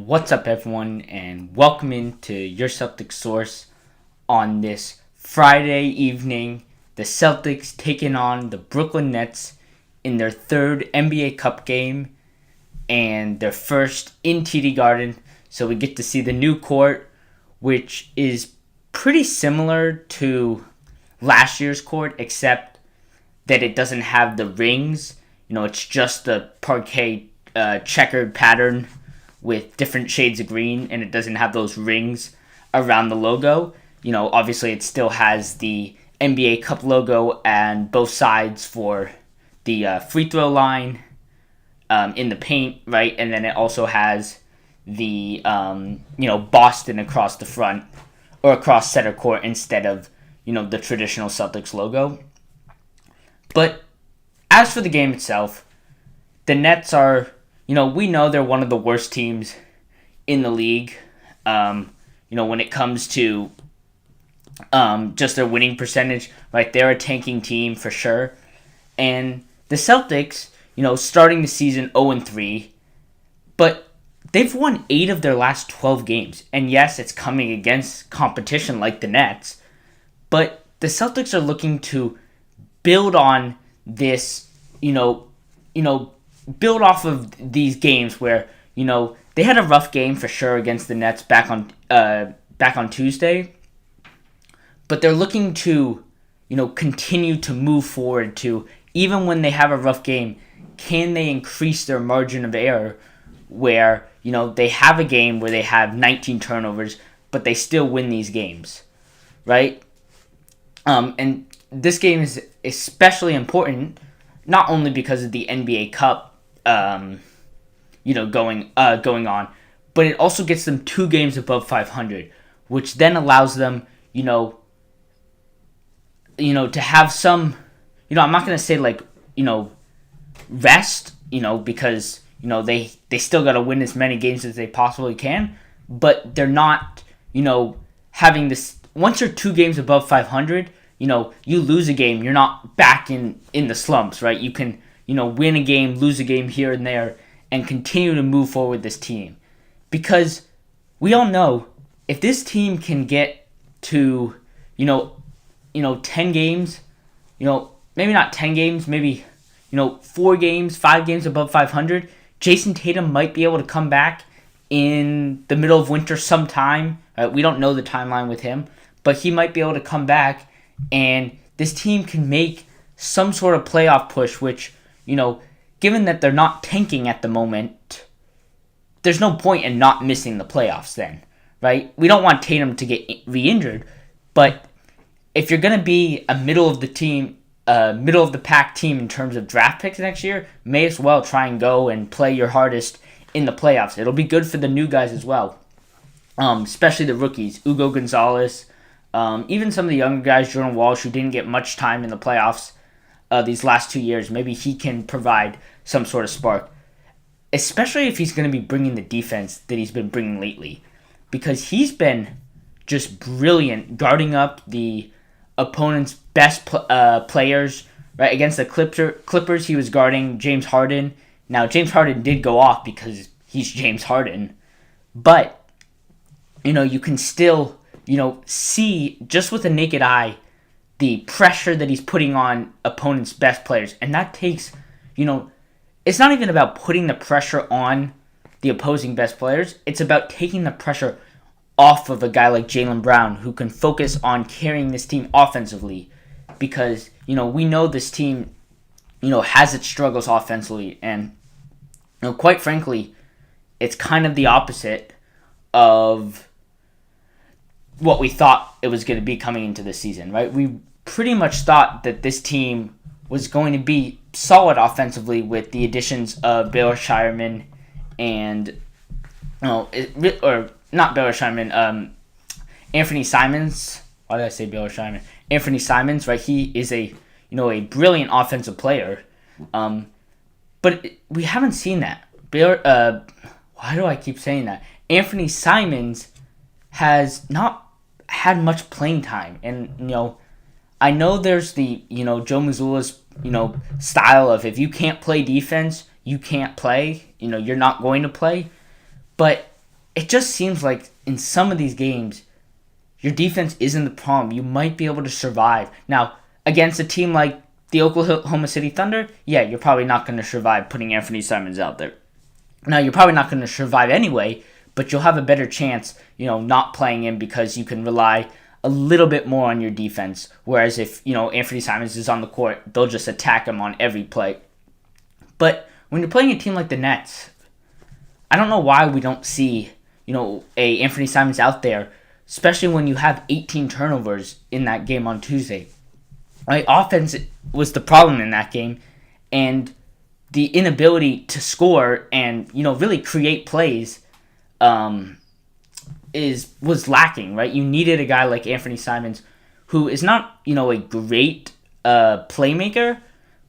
What's up, everyone, and welcome into your Celtics source on this Friday evening. The Celtics taking on the Brooklyn Nets in their third NBA Cup game and their first in TD Garden. So we get to see the new court, which is pretty similar to last year's court, except that it doesn't have the rings. It's just the parquet checkered pattern with different shades of green, and it doesn't have those rings around the logo. Obviously it still has the NBA Cup logo and both sides for the free throw line in the paint, right? And then it also has the, Boston across the front or across center court instead of, the traditional Celtics logo. But as for the game itself, the Nets are, we know they're one of the worst teams in the league, when it comes to just their winning percentage, right? They're a tanking team for sure. And the Celtics, starting the season 0-3, but they've won 8 of their last 12 games. And yes, it's coming against competition like the Nets, but the Celtics are looking to build on this, build off of these games where, they had a rough game for sure against the Nets back on Tuesday, but they're looking to, continue to move forward to, even when they have a rough game, can they increase their margin of error where, they have a game where they have 19 turnovers, but they still win these games, right? And this game is especially important, not only because of the NBA Cup, going on, but it also gets them 2 games above 500, which then allows them, to have some, I'm not going to say rest, because, they still got to win as many games as they possibly can, but they're not, having this, once you're 2 games above 500, you lose a game, you're not back in the slumps, right? You can, win a game, lose a game here and there, and continue to move forward with this team. Because we all know, if this team can get to, 10 games, maybe not 10 games, maybe, 4 games, 5 games above 500, Jason Tatum might be able to come back in the middle of winter sometime. Right? We don't know the timeline with him, but he might be able to come back, and this team can make some sort of playoff push, which, given that they're not tanking at the moment, there's no point in not missing the playoffs then, right? We don't want Tatum to get re-injured, but if you're going to be a middle of the pack team in terms of draft picks next year, may as well try and go and play your hardest in the playoffs. It'll be good for the new guys as well, especially the rookies, Ugo Gonzalez, even some of the younger guys, Jordan Walsh, who didn't get much time in the playoffs these last 2 years. Maybe he can provide some sort of spark, especially if he's going to be bringing the defense that he's been bringing lately, because he's been just brilliant guarding up the opponent's best players. Right, against the Clippers, he was guarding James Harden. Now, James Harden did go off because he's James Harden, but you can still see just with the naked eye the pressure that he's putting on opponents' best players. And that takes, it's not even about putting the pressure on the opposing best players. It's about taking the pressure off of a guy like Jaylen Brown, who can focus on carrying this team offensively. Because, we know this team, has its struggles offensively. And, quite frankly, it's kind of the opposite of what we thought it was going to be coming into this season, right? We pretty much thought that this team was going to be solid offensively with the additions of Baylor Shireman and, or not Baylor Shireman, Anthony Simons. Why did I say Baylor Shireman? Anthony Simons, right? He is a brilliant offensive player, but we haven't seen that. Why do I keep saying that? Anthony Simons has not had much playing time, and I know there's the Joe Mazzulla's style of, if you can't play defense, you can't play. You're not going to play. But it just seems like in some of these games, your defense isn't the problem. You might be able to survive. Now, against a team like the Oklahoma City Thunder, yeah, you're probably not going to survive putting Anthony Simons out there. Now, you're probably not going to survive anyway, but you'll have a better chance, not playing him because you can rely a little bit more on your defense. Whereas if, Anthony Simons is on the court, they'll just attack him on every play. But when you're playing a team like the Nets, I don't know why we don't see, a Anthony Simons out there, especially when you have 18 turnovers in that game on Tuesday. Right? Offense was the problem in that game, and the inability to score and, really create plays was lacking, right? You needed a guy like Anthony Simons who is not, a great playmaker,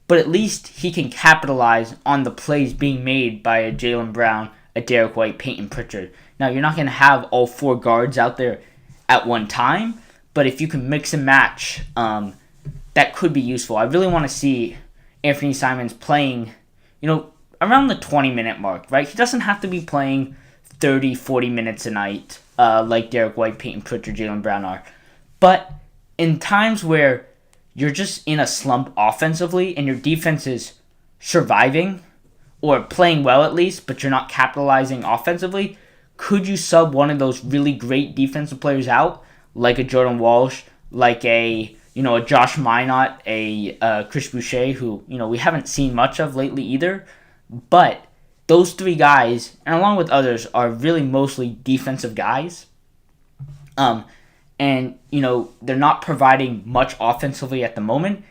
but at least he can capitalize on the plays being made by a Jaylen Brown, a Derek White, Peyton Pritchard. Now, you're not going to have all four guards out there at one time, but if you can mix and match, that could be useful. I really want to see Anthony Simons playing, around the 20-minute mark, right? He doesn't have to be playing 30, 40 minutes a night like Derek White, Peyton Pritchard, Jaylen Brown are. But in times where you're just in a slump offensively and your defense is surviving or playing well at least, but you're not capitalizing offensively, could you sub one of those really great defensive players out, like a Jordan Walsh, like a Josh Minot, a Chris Boucher, who, we haven't seen much of lately either. But those three guys, and along with others, are really mostly defensive guys. And, they're not providing much offensively at the moment.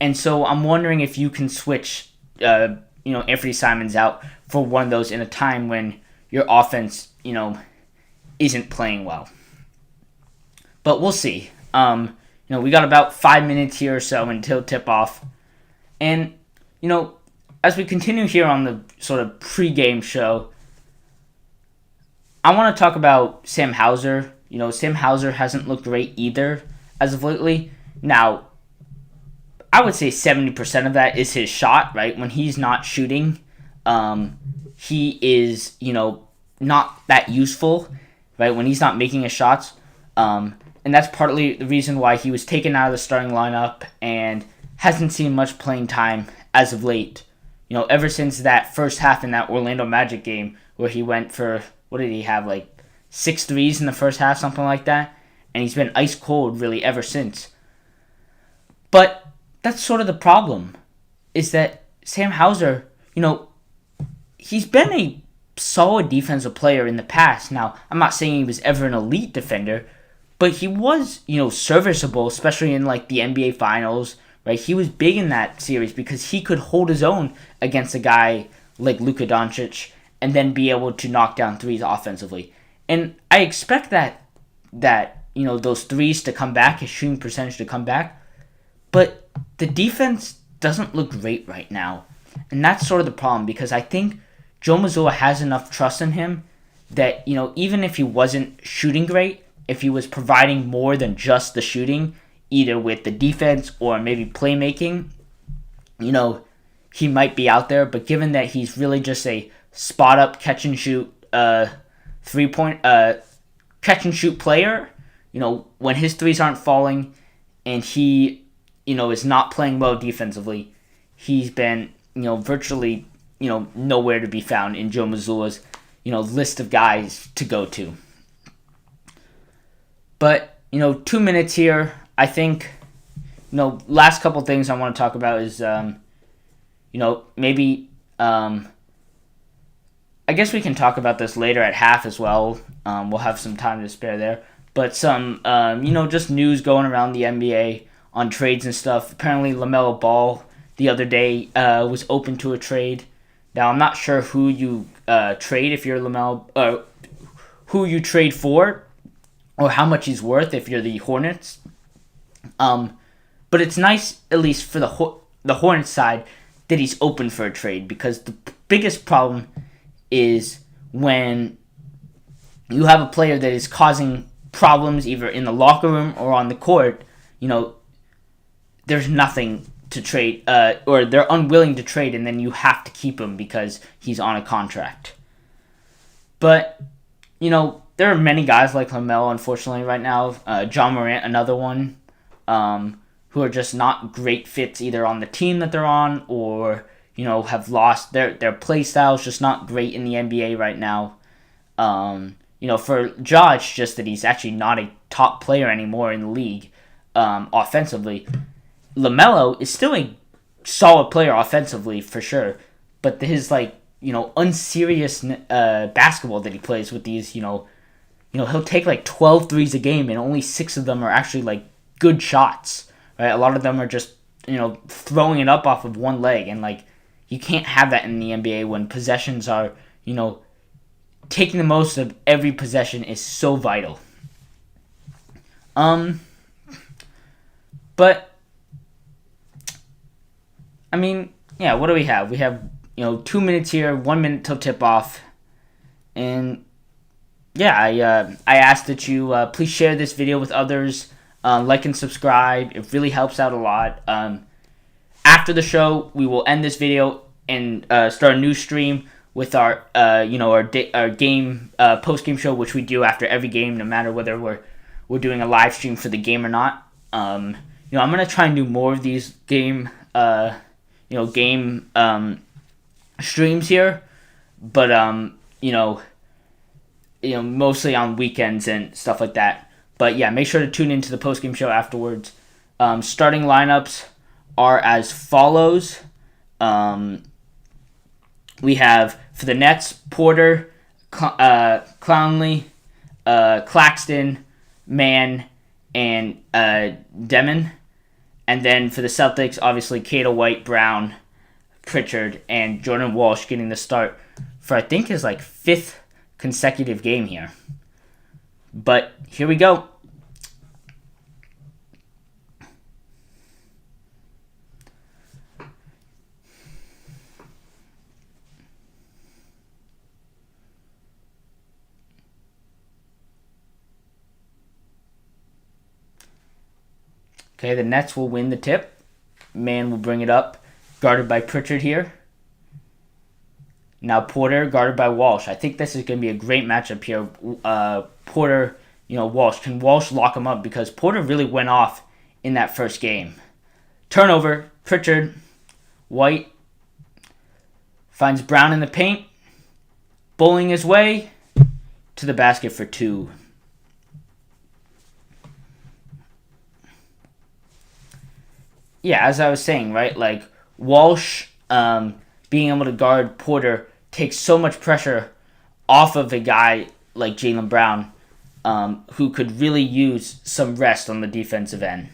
And so I'm wondering if you can switch, Anthony Simons out for one of those in a time when your offense, isn't playing well. But we'll see. We got about 5 minutes here or so until tip-off. And, as we continue here on the sort of pregame show, I want to talk about Sam Hauser. Sam Hauser hasn't looked great either as of lately. Now, I would say 70% of that is his shot, right? When he's not shooting, he is, not that useful, right? When he's not making his shots. And that's partly the reason why he was taken out of the starting lineup and hasn't seen much playing time as of late. Ever since that first half in that Orlando Magic game where he went for, what did he have, like 6 threes in the first half, something like that? And he's been ice cold really ever since. But that's sort of the problem, is that Sam Hauser, he's been a solid defensive player in the past. Now, I'm not saying he was ever an elite defender, but he was, serviceable, especially in like the NBA Finals, right? He was big in that series because he could hold his own against a guy like Luka Doncic and then be able to knock down threes offensively. And I expect that those threes to come back, his shooting percentage to come back, but the defense doesn't look great right now. And that's sort of the problem, because I think Joe Mazzulla has enough trust in him that, even if he wasn't shooting great, if he was providing more than just the shooting, either with the defense or maybe playmaking, he might be out there. But given that he's really just a spot-up catch-and-shoot three-point catch-and-shoot player, when his threes aren't falling and he, is not playing well defensively, he's been, virtually, nowhere to be found in Joe Mazzulla's, list of guys to go to. But, 2 minutes here, I think, last couple things I want to talk about is, maybe, I guess we can talk about this later at half as well. We'll have some time to spare there. But some, just news going around the NBA on trades and stuff. Apparently, LaMelo Ball the other day was open to a trade. Now, I'm not sure who you trade if you're LaMelo, who you trade for, or how much he's worth if you're the Hornets. But it's nice, at least for the Hornets side, that he's open for a trade, because the biggest problem is when you have a player that is causing problems either in the locker room or on the court, there's nothing to trade, or they're unwilling to trade, and then you have to keep him because he's on a contract. But, there are many guys like LaMelo, unfortunately, right now. John Morant, another one, who are just not great fits either on the team that they're on or, have lost their play styles, just not great in the NBA right now. For Ja, it's just that he's actually not a top player anymore in the league offensively. LaMelo is still a solid player offensively for sure, but his unserious basketball that he plays with these he'll take like 12 threes a game and only 6 of them are actually like good shots, right? A lot of them are just throwing it up off of one leg, and like you can't have that in the NBA when possessions are taking the most of every possession is so vital. But I mean, yeah, what do we have? We have 2 minutes here, 1 minute till tip off, and yeah, I ask that you please share this video with others, like and subscribe. It really helps out a lot. After the show, we will end this video and start a new stream with our game post game show, which we do after every game, no matter whether we're doing a live stream for the game or not. I'm gonna try and do more of these game streams here, but mostly on weekends and stuff like that. But yeah, make sure to tune into the post-game show afterwards. Starting lineups are as follows. We have, for the Nets, Porter, Clowney, Claxton, Mann, and Demon. And then for the Celtics, obviously, Kata, White, Brown, Pritchard, and Jordan Walsh getting the start for, I think, his 5th consecutive game here. But here we go. Okay, the Nets will win the tip. Mann will bring it up, guarded by Pritchard here. Now Porter guarded by Walsh. I think this is going to be a great matchup here. Porter, Walsh. Can Walsh lock him up? Because Porter really went off in that first game. Turnover. Pritchard. White. Finds Brown in the paint. Bowling his way to the basket for 2. Yeah, as I was saying, right? Like, Walsh being able to guard Porter takes so much pressure off of a guy like Jaylen Brown, who could really use some rest on the defensive end.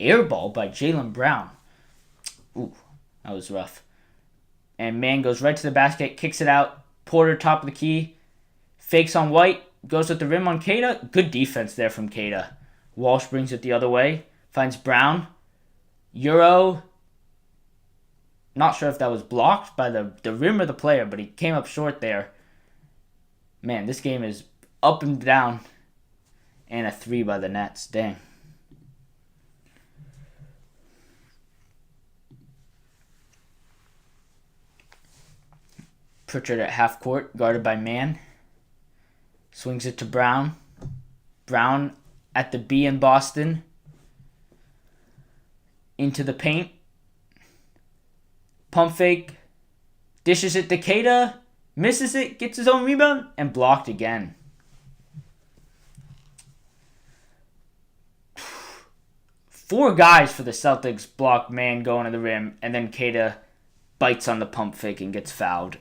Airball by Jaylen Brown. Ooh, that was rough. And Mann goes right to the basket, kicks it out. Porter, top of the key. Fakes on White, goes at the rim on Kata. Good defense there from Kata. Walsh brings it the other way. Finds Brown. Euro. Not sure if that was blocked by the rim or the player, but he came up short there. Man, this game is up and down. And a 3 by the Nets. Dang. Pritchard at half court, guarded by Mann. Swings it to Brown. Brown at the B in Boston. Into the paint. Pump fake. Dishes it to Kata. Misses it. Gets his own rebound. And blocked again. Four guys for the Celtics block Mann going to the rim. And then Kata bites on the pump fake and gets fouled.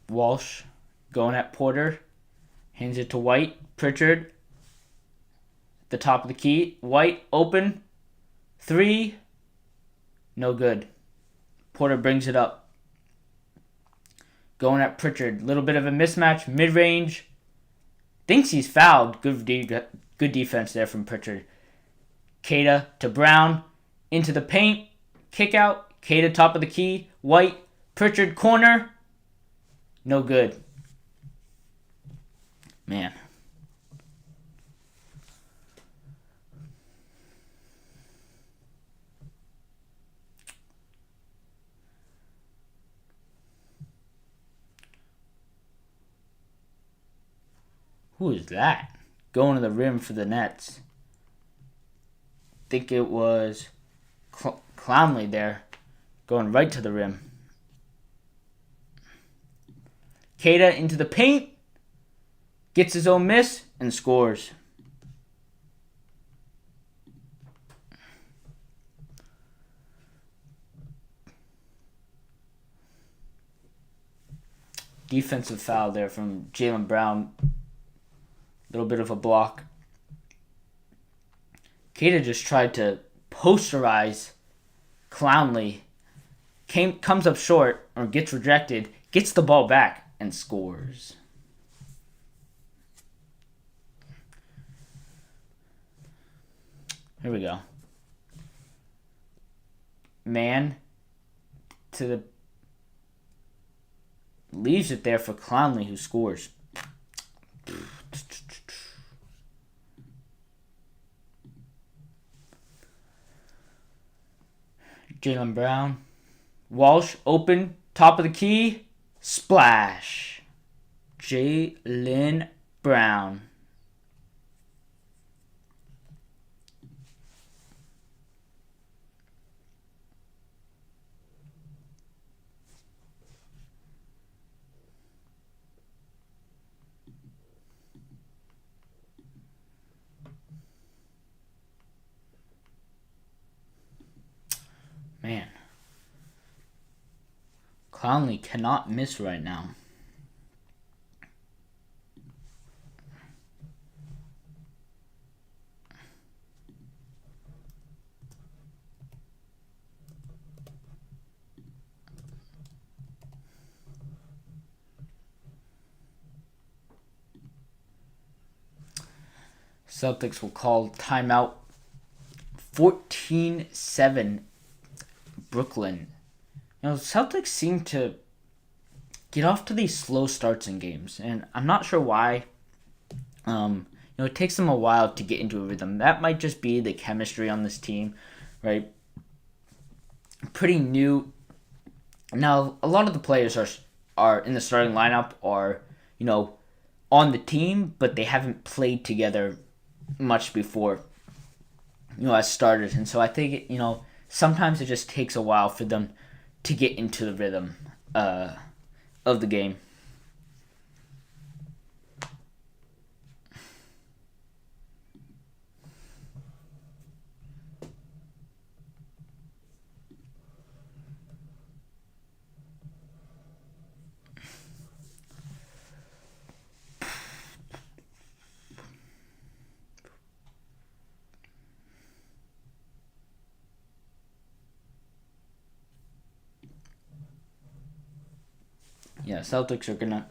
Walsh going at Porter. Hands it to White. Pritchard. The top of the key. White open. 3. No good. Porter brings it up. Going at Pritchard. Little bit of a mismatch. Mid-range. Thinks he's fouled. Good defense there from Pritchard. Queta to Brown. Into the paint. Kick out. Queta top of the key. White. Pritchard corner. No good. Man. Who is that? Going to the rim for the Nets. Think it was Clowney there. Going right to the rim. Queta into the paint. Gets his own miss and scores. Defensive foul there from Jaylen Brown. Little bit of a block. Queta just tried to posterize Clowney. Comes up short or gets rejected. Gets the ball back and scores. Here we go. Man to the... Leaves it there for Clowney, who scores. Jaylen Brown. Walsh, open, top of the key. Splash. Jaylen Brown. Man. Clowney cannot miss right now. Celtics will call timeout. 14-7 Brooklyn. Celtics seem to get off to these slow starts in games, and I'm not sure why. It takes them a while to get into a rhythm. That might just be the chemistry on this team, right? Pretty new. Now, a lot of the players are in the starting lineup are, on the team, but they haven't played together much before, as starters. And so I think, sometimes it just takes a while for them to get into the rhythm of the game. Yeah, Celtics are going to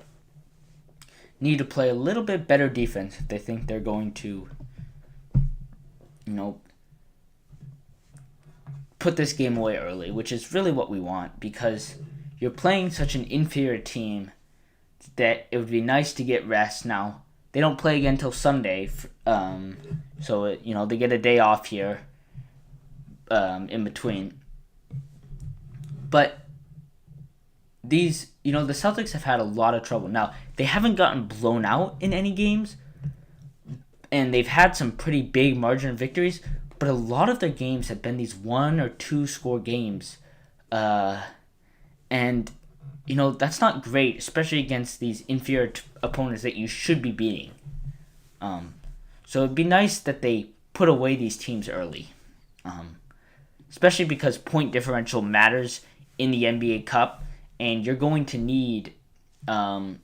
need to play a little bit better defense if they think they're going to, put this game away early, which is really what we want, because you're playing such an inferior team that it would be nice to get rest. Now, they don't play again until Sunday, so, they get a day off here in between. But these, the Celtics have had a lot of trouble. Now, they haven't gotten blown out in any games, and they've had some pretty big margin victories, but a lot of their games have been these 1 or 2 score games. And, that's not great, especially against these inferior opponents that you should be beating. So it'd be nice that they put away these teams early. Especially because point differential matters in the NBA Cup. And you're going to need, if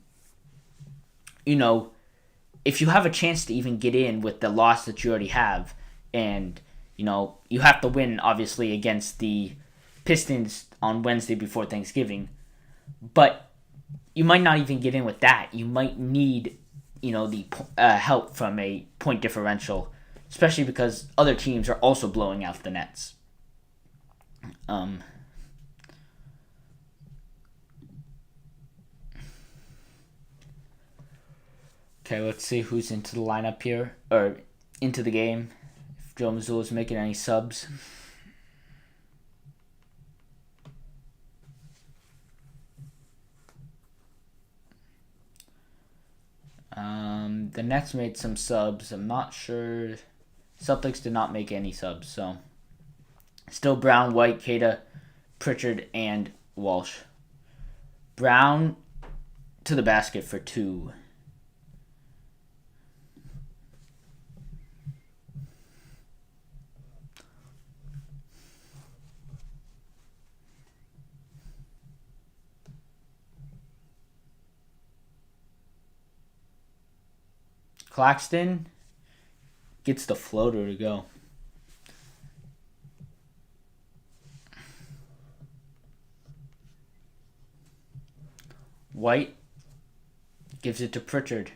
you have a chance to even get in with the loss that you already have, and, you have to win, obviously, against the Pistons on Wednesday before Thanksgiving. But you might not even get in with that. You might need, the help from a point differential, especially because other teams are also blowing out the Nets. Okay, let's see who's into the lineup here, or into the game. If Joe Mazzulla's making any subs. The Nets made some subs. I'm not sure. Celtics did not make any subs, so still Brown, White, Queta, Pritchard, and Walsh. Brown to the basket for 2. Claxton gets the floater to go. White gives it to Pritchard.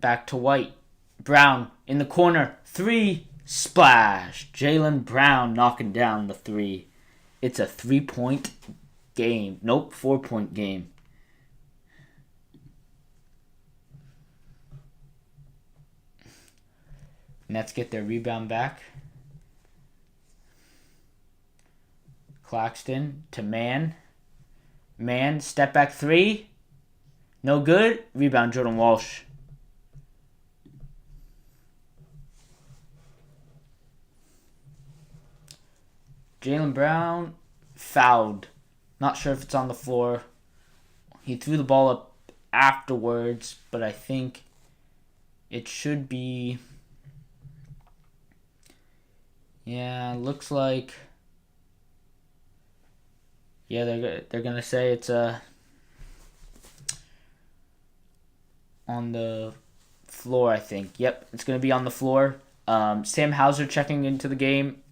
Back to White. Brown in the corner. 3. Splash. Jaylen Brown knocking down the 3. It's a 3-point game. Nope, 4-point game. Nets get their rebound back. Claxton to Man. Man, step back 3. No good. Rebound, Jordan Walsh. Jaylen Brown fouled. Not sure if it's on the floor. He threw the ball up afterwards, but I think it should be... Yeah, looks like... Yeah, they're gonna say it's on the floor, I think. Yep, it's gonna be on the floor. Sam Hauser checking into the game,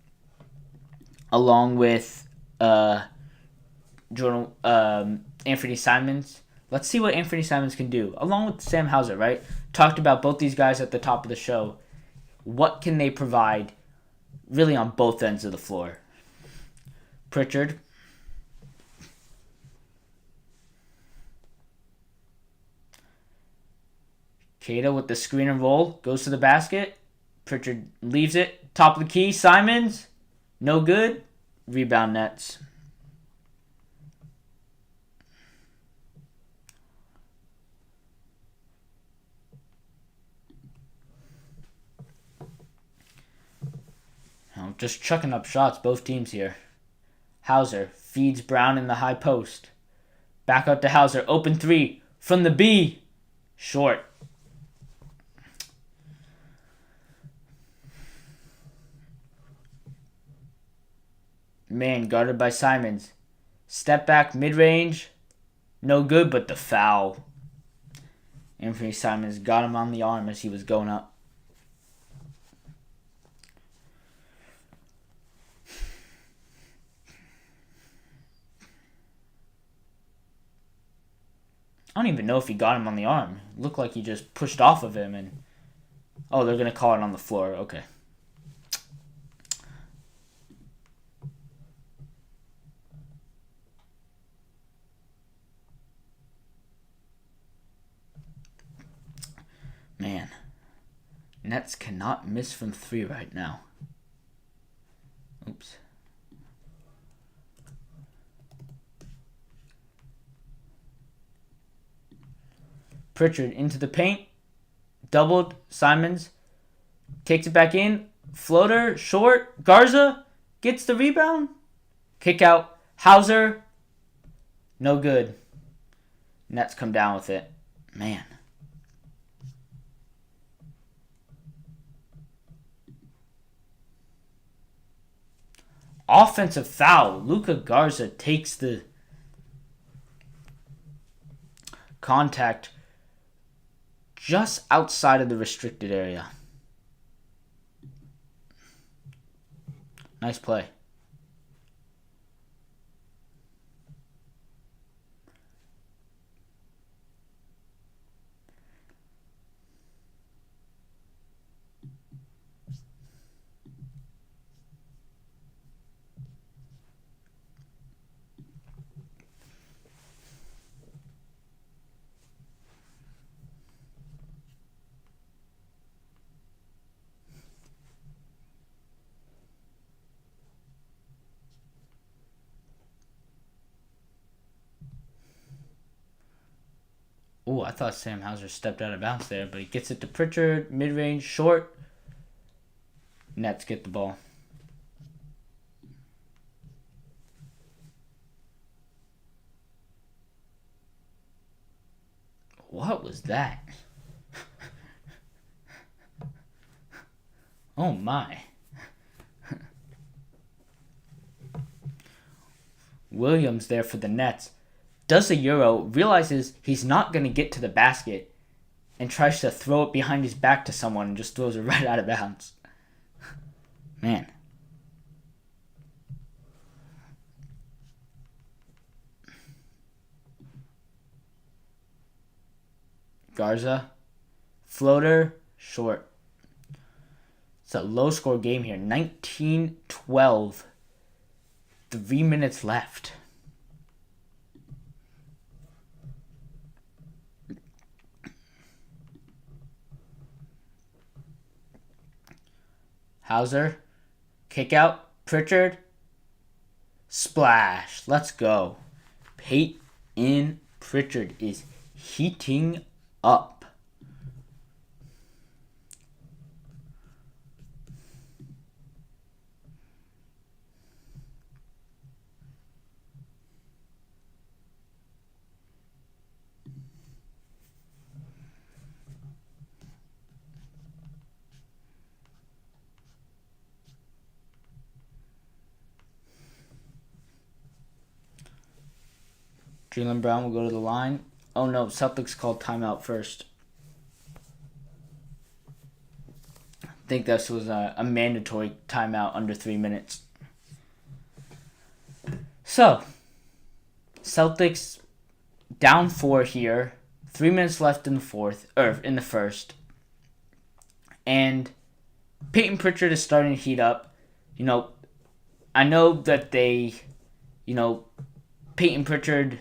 along with Jordan Anthony Simons. Let's see what Anthony Simons can do, along with Sam Hauser. Right? Talked about both these guys at the top of the show. What can they provide, really, on both ends of the floor? Pritchard. Queta with the screen and roll. Goes to the basket. Pritchard leaves it. Top of the key. Simons. No good. Rebound Nets. Just chucking up shots, both teams here. Hauser feeds Brown in the high post. Back out to Hauser. Open 3 from the B. Short. Man guarded by Simons. Step back mid-range. No good, but the foul. Anthony Simons got him on the arm as he was going up. I don't even know if he got him on the arm. It looked like he just pushed off of him and... Oh, they're going to call it on the floor. Okay. Man. Nets cannot miss from 3 right now. Oops. Pritchard into the paint. Doubled. Simons takes it back in. Floater. Short. Garza gets the rebound. Kick out. Hauser. No good. Nets come down with it. Man. Offensive foul. Luka Garza takes the contact just outside of the restricted area. Nice play. Ooh, I thought Sam Hauser stepped out of bounds there, but he gets it to Pritchard, mid-range, short. Nets get the ball. What was that? Oh my. Williams there for the Nets. Does a Euro, realizes he's not going to get to the basket, and tries to throw it behind his back to someone and just throws it right out of bounds. Man. Garza. Floater. Short. It's a low-score game here. 19-12. 3 minutes left. Hauser. Kick out. Pritchard. Splash. Let's go. Peyton Pritchard is heating up. Jaylen Brown will go to the line. Oh no, Celtics called timeout first. I think this was a mandatory timeout under 3 minutes. So, Celtics down 4 here. 3 minutes left in the first. And Peyton Pritchard is starting to heat up. I know that Peyton Pritchard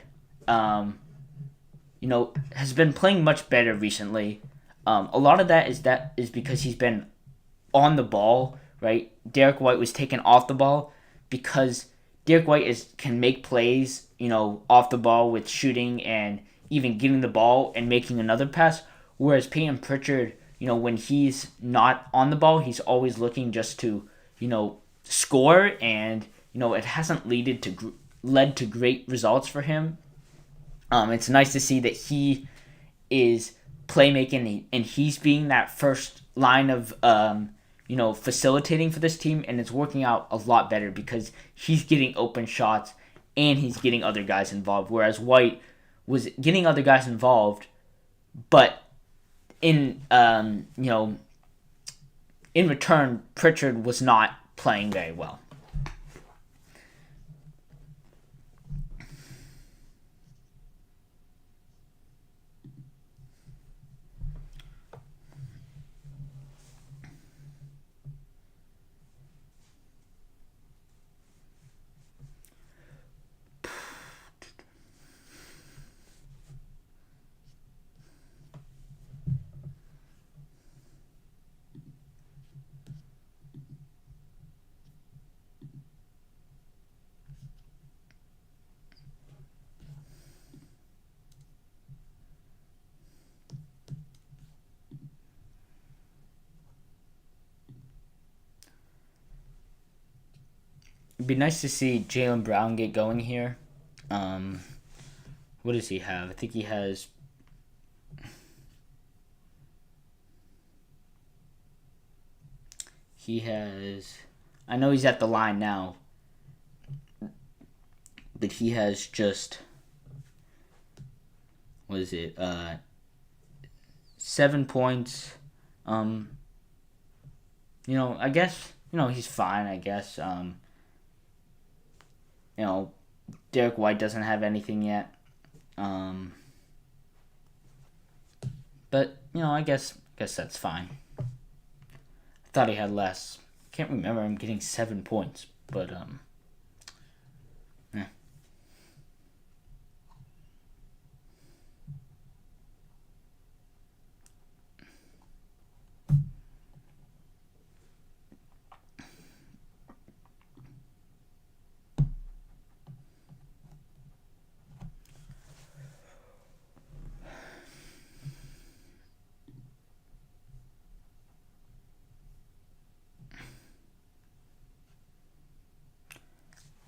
has been playing much better recently. A lot of that is because he's been on the ball, right? Derek White was taken off the ball because Derek White can make plays, off the ball with shooting and even getting the ball and making another pass. Whereas Peyton Pritchard, when he's not on the ball, he's always looking just to, score, and it hasn't led to great results for him. It's nice to see that he is playmaking and he's being that first line of facilitating for this team, and it's working out a lot better because he's getting open shots and he's getting other guys involved. Whereas White was getting other guys involved, but in return, Pritchard was not playing very well. It'd be nice to see Jaylen Brown get going here. What does he have? I think he has... I know he's at the line now, but he has just... What is it? 7 points. I guess, he's fine, I guess. Derek White doesn't have anything yet. But, I guess that's fine. I thought he had less. Can't remember him getting 7 points, but,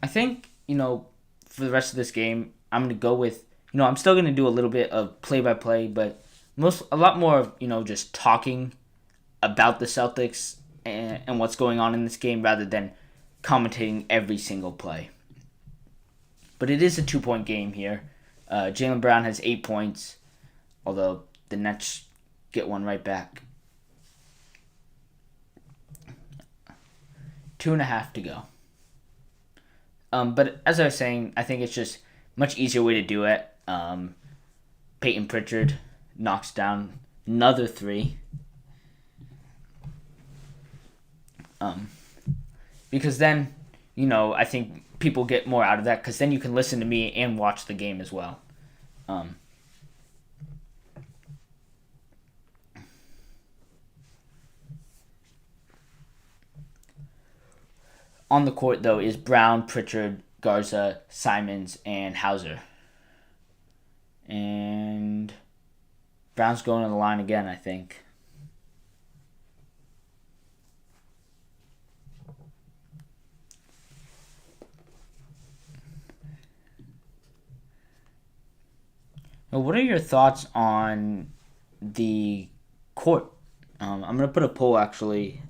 I think, for the rest of this game, I'm going to go with, I'm still going to do a little bit of play-by-play, but a lot more of, just talking about the Celtics and what's going on in this game rather than commentating every single play. But it is a 2-point game here. Jaylen Brown has 8 points, although the Nets get one right back. 2.5 to go. But as I was saying, I think it's just much easier way to do it. Peyton Pritchard knocks down another 3. Because then, I think people get more out of that because then you can listen to me and watch the game as well. On the court, though, is Brown, Pritchard, Garza, Simons, and Hauser. And Brown's going on the line again, I think. Now, what are your thoughts on the court? I'm going to put a poll, actually.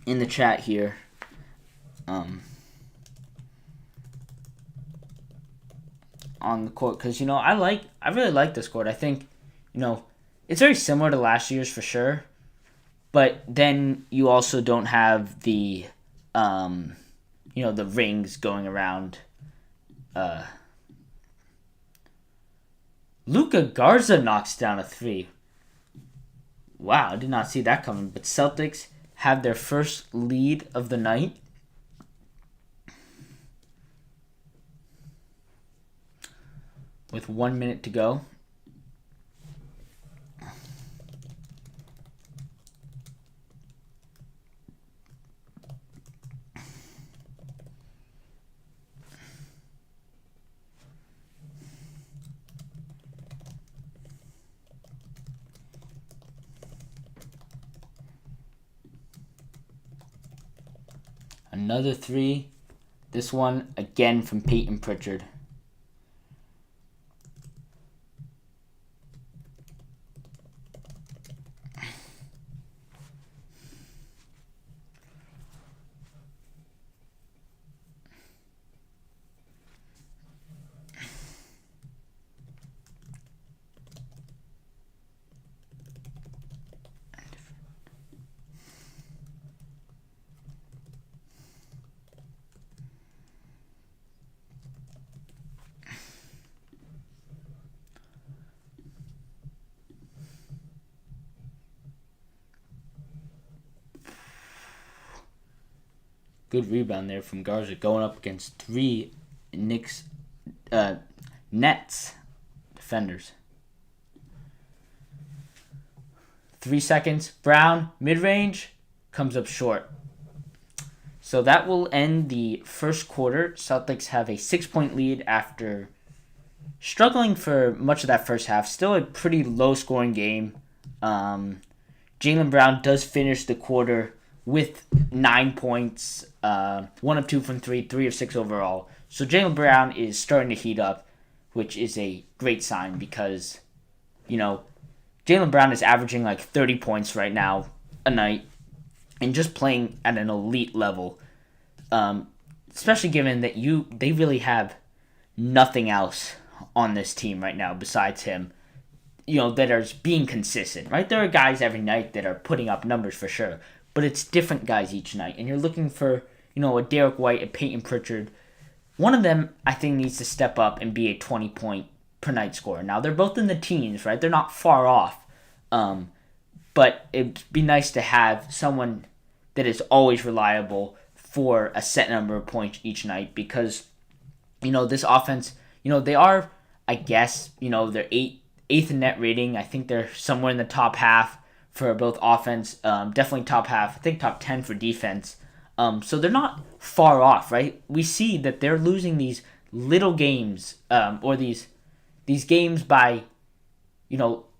In the chat here. On the court, because I really like this court. I think it's very similar to last year's for sure, but then you also don't have the the rings going around. Luka Garza knocks down a 3. Wow, I did not see that coming. But Celtics have their first lead of the night. With 1 minute to go. Another 3. This one again from Peyton Pritchard. Good rebound there from Garza going up against 3 Nets defenders. 3 seconds. Brown, mid-range, comes up short. So that will end the first quarter. Celtics have a 6-point lead after struggling for much of that first half. Still a pretty low-scoring game. Jaylen Brown does finish the quarter with 9 points, 1 of 2 from 3, 3 of 6 overall. So Jaylen Brown is starting to heat up, which is a great sign because, Jaylen Brown is averaging like 30 points right now a night and just playing at an elite level. Especially given that they really have nothing else on this team right now besides him, that are being consistent, right? There are guys every night that are putting up numbers for sure, but it's different guys each night. And you're looking for, a Derek White, a Peyton Pritchard. One of them, I think, needs to step up and be a 20-point per night scorer. Now, they're both in the teens, right? They're not far off. But it'd be nice to have someone that is always reliable for a set number of points each night because, this offense, they are, I guess, they're eighth in net rating. I think they're somewhere in the top half for both offense, definitely top half. I think top 10 for defense. So they're not far off, right? We see that they're losing these little games, or these games by,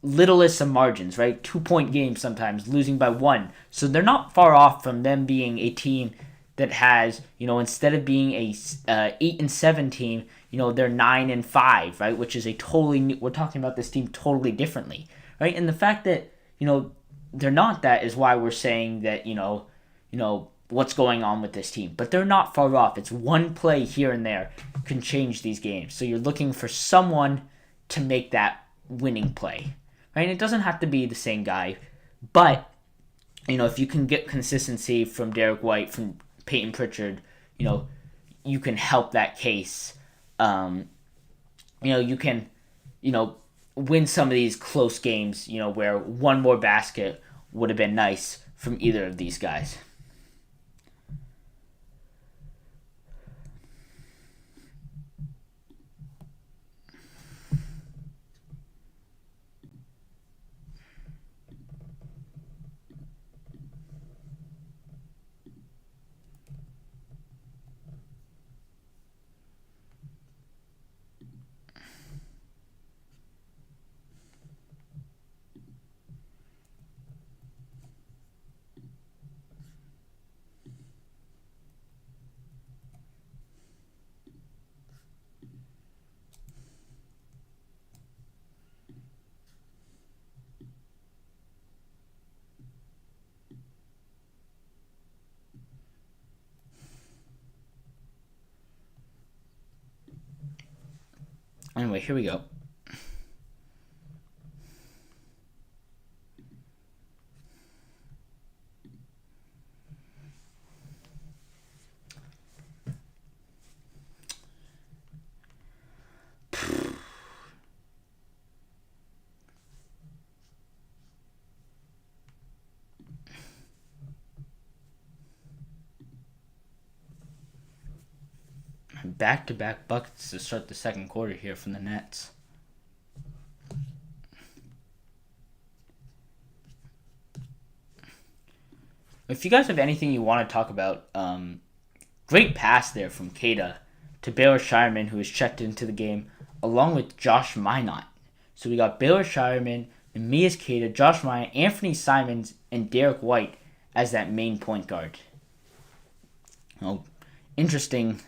littlest of margins, right? 2 point games sometimes, losing by one. So they're not far off from them being a team that has, instead of being a 8-7 team, they're 9-5, right? Which is a totally new, we're talking about this team totally differently, right? And the fact that they're not that is why we're saying that what's going on with this team. But they're not far off. It's one play here and there can change these games. So you're looking for someone to make that winning play, right? And it doesn't have to be the same guy, but if you can get consistency from Derek White, from Peyton Pritchard, you can help that case. You can, win some of these close games, where one more basket would have been nice from either of these guys. Anyway, here we go. Back-to-back buckets to start the second quarter here from the Nets. If you guys have anything you want to talk about, great pass there from Kada to Baylor Shireman, who has checked into the game, along with Josh Minot. So we got Baylor Shireman, Neemias Queta, Josh Minot, Anthony Simons, and Derek White as that main point guard. Interesting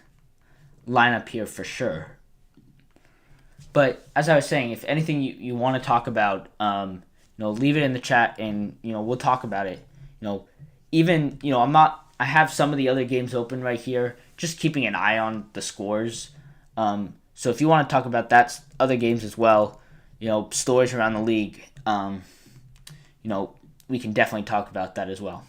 lineup here for sure. But as I was saying, if anything you want to talk about, leave it in the chat and we'll talk about it. I have some of the other games open right here, just keeping an eye on the scores. So if you want to talk about that, other games as well, stories around the league, we can definitely talk about that as well.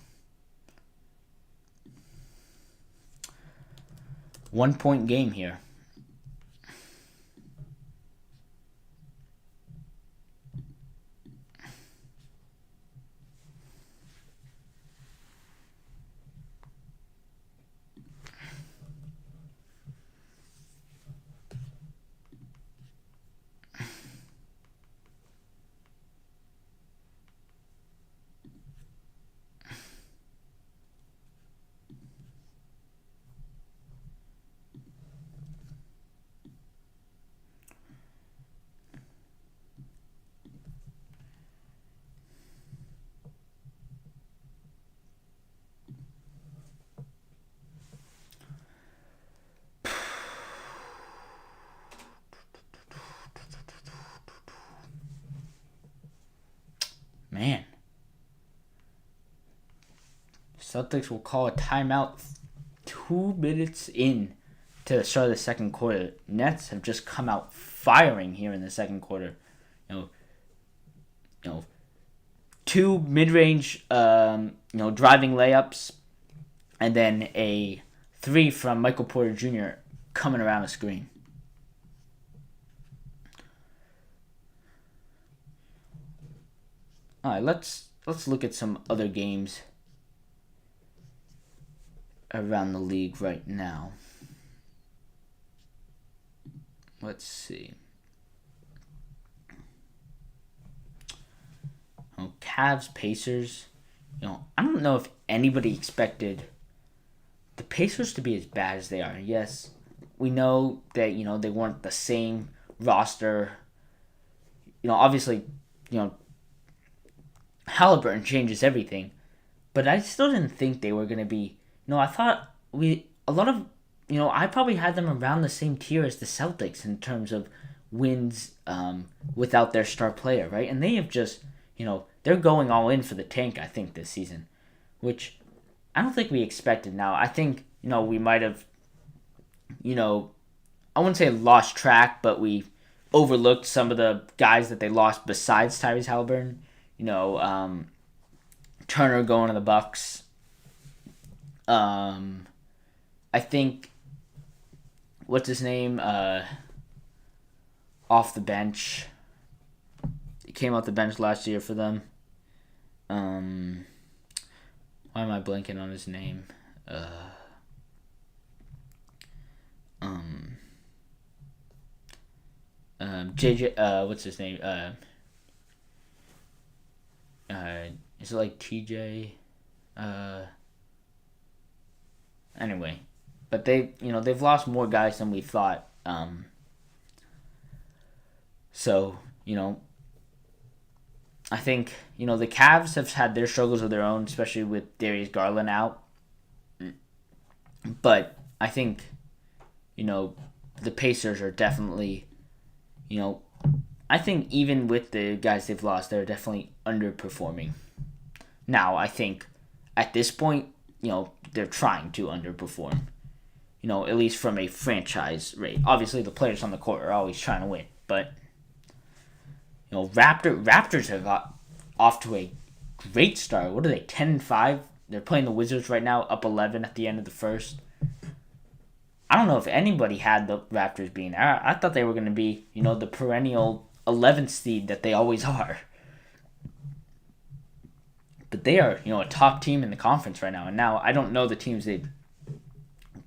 1 point game here. Man. Celtics will call a timeout 2 minutes in to the start of the second quarter. Nets have just come out firing here in the second quarter. Two mid-range, driving layups, and then a 3 from Michael Porter Jr. coming around the screen. All right, let's look at some other games around the league right now. Let's see. Cavs, Pacers. I don't know if anybody expected the Pacers to be as bad as they are. Yes, we know that they weren't the same roster. Obviously you know, Halliburton changes everything. But I still didn't think they were going to be. I thought a lot of, I probably had them around the same tier as the Celtics in terms of wins without their star player, right? And they have just, they're going all in for the tank, I think, this season, which I don't think we expected. Now, I think, we might have, I wouldn't say lost track, but we overlooked some of the guys that they lost besides Tyrese Halliburton. Turner going to the Bucks. I think what's his name? Off the bench. He came off the bench last year for them. Why am I blanking on his name? JJ. What's his name? Is it like TJ? Anyway, but they've lost more guys than we thought. So I think the Cavs have had their struggles of their own, especially with Darius Garland out. But I think the Pacers are definitely I think even with the guys they've lost, they're definitely underperforming. Now I think at this point, they're trying to underperform. At least from a franchise rate. Obviously, the players on the court are always trying to win, but Raptors have got off to a great start. What are they? 10-5. They're playing the Wizards right now, up 11 at the end of the first. I don't know if anybody had the Raptors being there. I thought they were going to be, the perennial 11th seed that they always are. But they are, a top team in the conference right now. And now I don't know the teams they've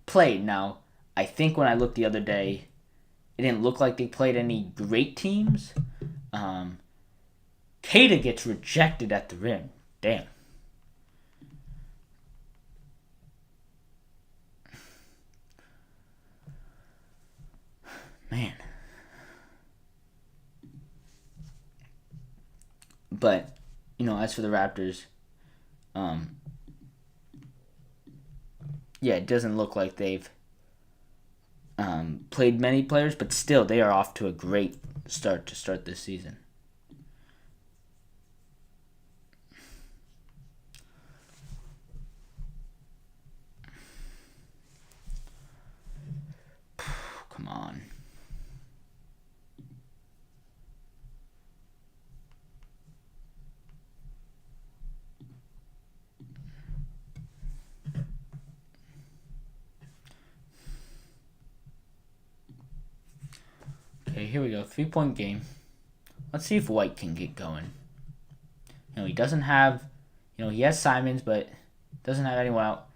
played. Now, I think when I looked the other day, it didn't look like they played any great teams. Kata gets rejected at the rim. Damn. Man. But, as for the Raptors, it doesn't look like they've played many players, but still, they are off to a great start to start this season. Come on. Okay, here we go. 3-point game. Let's see if White can get going. He doesn't have, he has Simons, but doesn't have anyone out.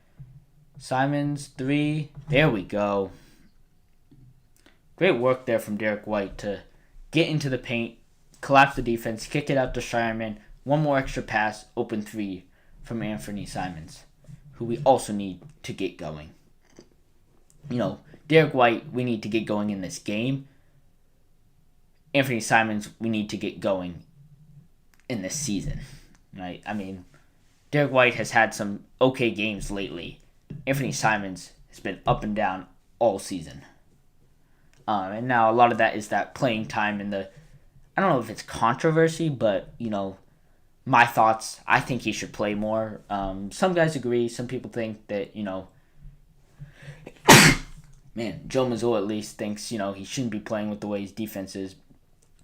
Simons, 3. There we go. Great work there from Derek White to get into the paint, collapse the defense, kick it out to Shireman. One more extra pass, open 3 from Anthony Simons, who we also need to get going. Derek White, we need to get going in this game. Anthony Simons, we need to get going in this season. Right? I mean, Derek White has had some okay games lately. Anthony Simons has been up and down all season. And now a lot of that is that playing time and I don't know if it's controversy, but, my thoughts, I think he should play more. Some guys agree. Some people think that, man, Joe Mazzulla at least thinks, he shouldn't be playing with the way his defense is.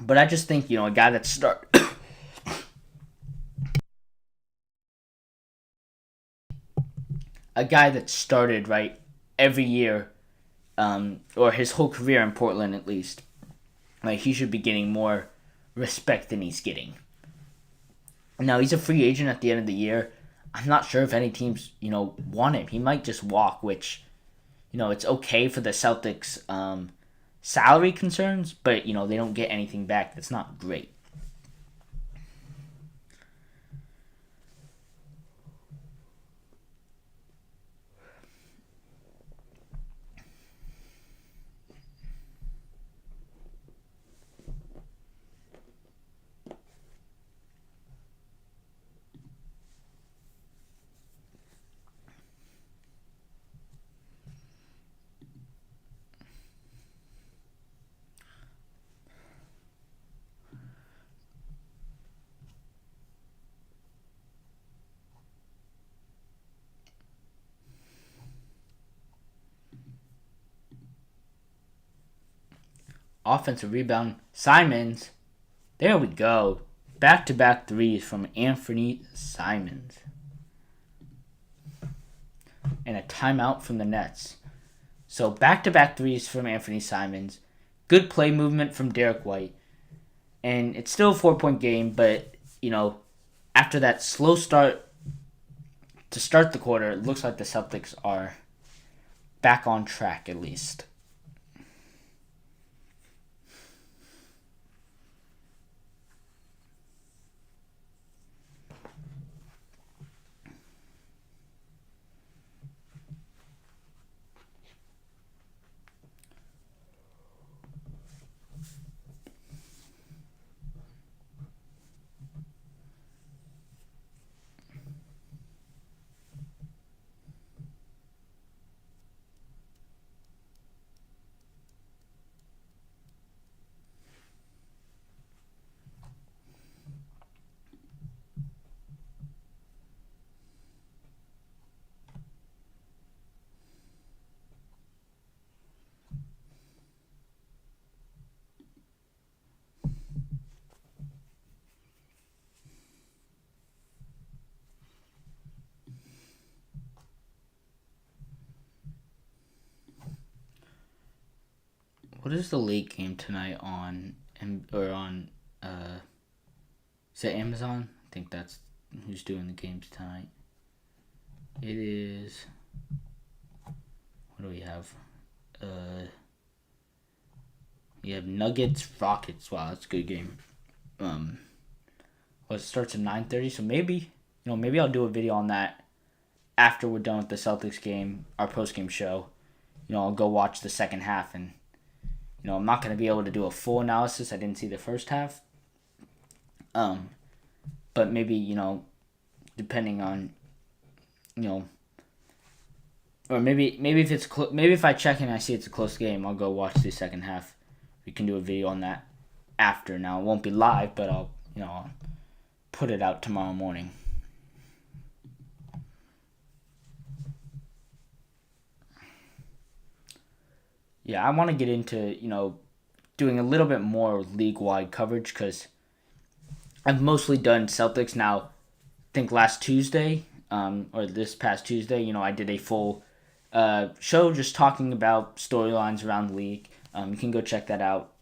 But I just think, a guy that started, right, every year, or his whole career in Portland at least, like, he should be getting more respect than he's getting. Now, he's a free agent at the end of the year. I'm not sure if any teams, want him. He might just walk, which, it's okay for the Celtics' salary concerns, but, they don't get anything back. That's not great. Offensive rebound. Simons. There we go. Back-to-back threes from Anthony Simons. And a timeout from the Nets. So back-to-back threes from Anthony Simons. Good play movement from Derek White. And it's still a 4-point game, but, after that slow start to start the quarter, it looks like the Celtics are back on track at least. What is the late game tonight on is it Amazon? I think that's who's doing the games tonight. It is, what do we have? You have Nuggets, Rockets. Wow, that's a good game. It starts at 9:30, so maybe I'll do a video on that after we're done with the Celtics game, our post-game show. I'll go watch the second half, and I'm not going to be able to do a full analysis. I didn't see the first half. But maybe, depending on, or maybe if it's maybe if I check and I see it's a close game, I'll go watch the second half. We can do a video on that after. Now, it won't be live, but I'll put it out tomorrow morning. Yeah, I want to get into, doing a little bit more league-wide coverage because I've mostly done Celtics now. I think last Tuesday, or this past Tuesday, I did a full show just talking about storylines around the league. You can go check that out.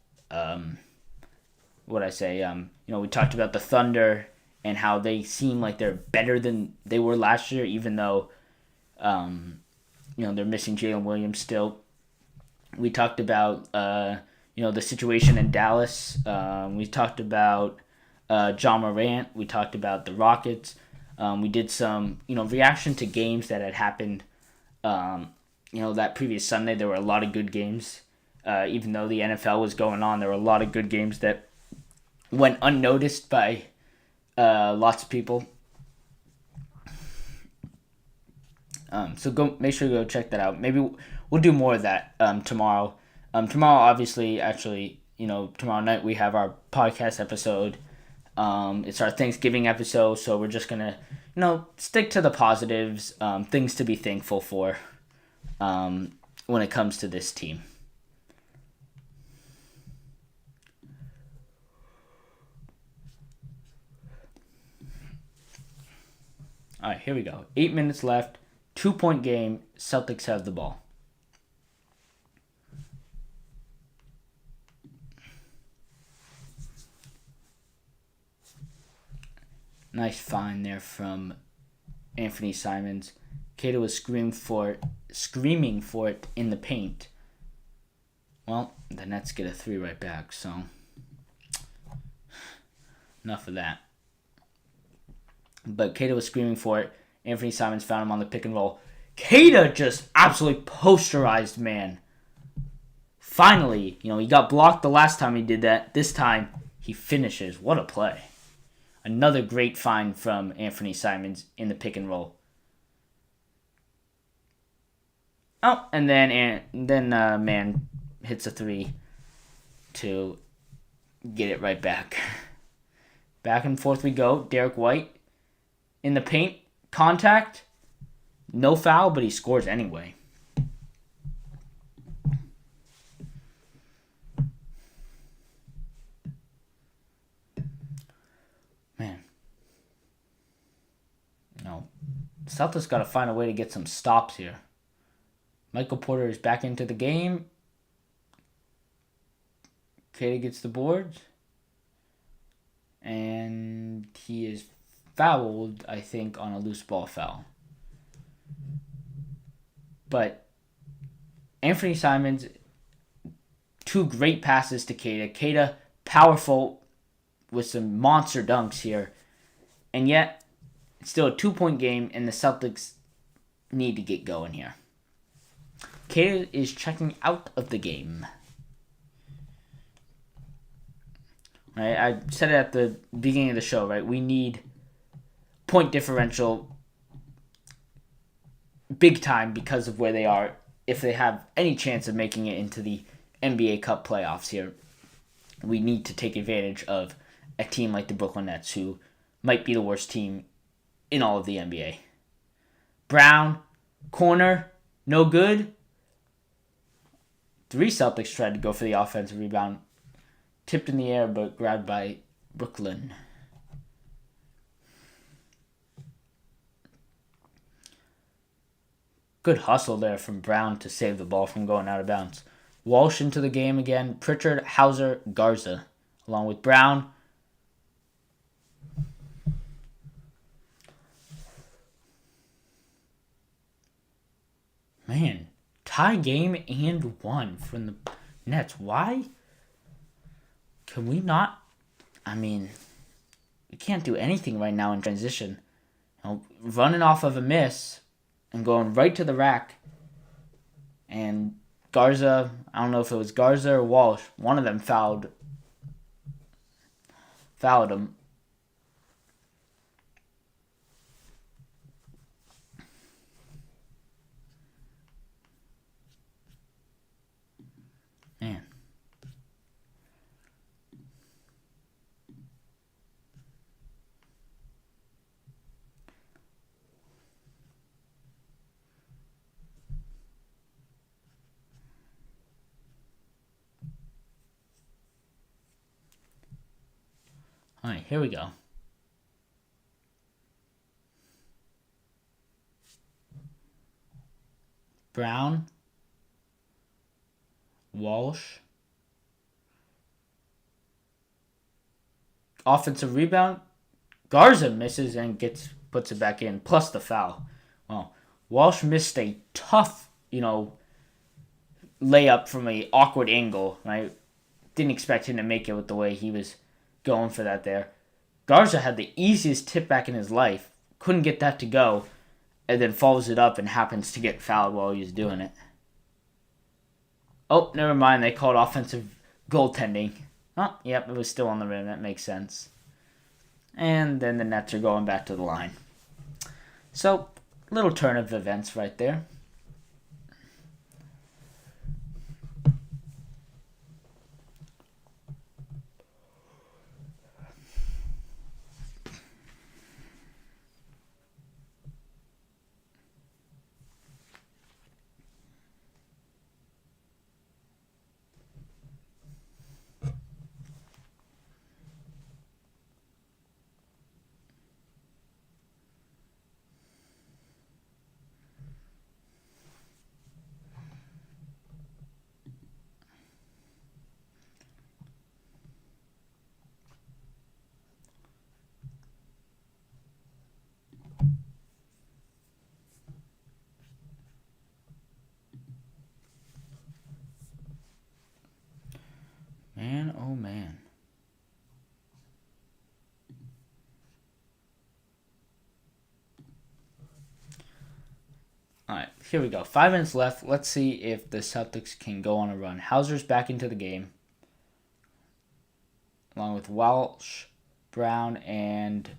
We talked about the Thunder and how they seem like they're better than they were last year, even though, they're missing Jalen Williams still. We talked about, the situation in Dallas. We talked about John Morant. We talked about the Rockets. We did some, reaction to games that had happened, that previous Sunday. There were a lot of good games. Even though the NFL was going on, there were a lot of good games that went unnoticed by lots of people. So make sure to go check that out. Maybe we'll do more of that tomorrow. Tomorrow, obviously, tomorrow night we have our podcast episode. It's our Thanksgiving episode, so we're just gonna, stick to the positives, things to be thankful for, when it comes to this team. All right, here we go. 8 minutes left. 2-point game. Celtics have the ball. Nice find there from Anthony Simons. Cato was screaming for it in the paint. Well, the Nets get a 3 right back, so enough of that. But Cato was screaming for it. Anthony Simons found him on the pick and roll. Cato just absolutely posterized, man. Finally, he got blocked the last time he did that. This time, he finishes. What a play. Another great find from Anthony Simons in the pick and roll. Oh, and then man hits a 3 to get it right back. Back and forth we go. Derek White in the paint. Contact. No foul, but he scores anyway. know, Celtics got to find a way to get some stops here. Michael Porter is back into the game. Katie gets the boards. And he is fouled, I think, on a loose ball foul. But Anthony Simons, 2 great passes to Keita. Keita, powerful with some monster dunks here. And yet, it's still a 2-point game, and the Celtics need to get going here. Keita is checking out of the game. Right? I said it at the beginning of the show, right? We need point differential big time because of where they are if they have any chance of making it into the NBA Cup playoffs here. We need to take advantage of a team like the Brooklyn Nets, who might be the worst team in all of the NBA. Brown, corner, no good. 3 Celtics tried to go for the offensive rebound. Tipped in the air, but grabbed by Brooklyn. Good hustle there from Brown to save the ball from going out of bounds. Walsh into the game again. Pritchard, Hauser, Garza, along with Brown. Man, tie game and 1 from the Nets. Why? Can we not? I mean, we can't do anything right now in transition. Running off of a miss and going right to the rack. And Garza, I don't know if it was Garza or Walsh, one of them fouled him. Man. All right, here we go. Brown, Walsh, offensive rebound. Garza misses and puts it back in, plus the foul. Well, Walsh missed a tough, layup from an awkward angle. Right, didn't expect him to make it with the way he was going for that there. Garza had the easiest tip back in his life. Couldn't get that to go. And then follows it up and happens to get fouled while he was doing it. Oh, never mind. They called offensive goaltending. Oh, yep, it was still on the rim. That makes sense. And then the Nets are going back to the line. So, little turn of events right there. Man, oh man. Alright, here we go. 5 minutes left. Let's see if the Celtics can go on a run. Hauser's back into the game. Along with Walsh, Brown, and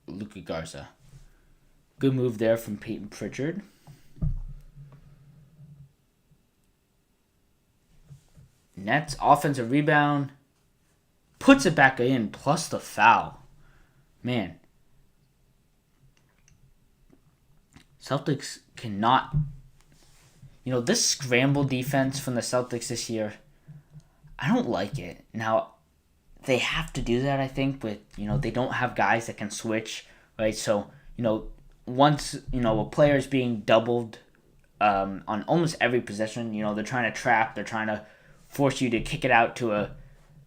Luka Garza. Good move there from Peyton Pritchard. Nets offensive rebound. Puts it back in, plus the foul. Man. Celtics cannot... this scramble defense from the Celtics this year, I don't like it. Now, they have to do that, I think, but, they don't have guys that can switch right? So once a player is being doubled on almost every possession, they're trying to trap, they're trying to force you to kick it out to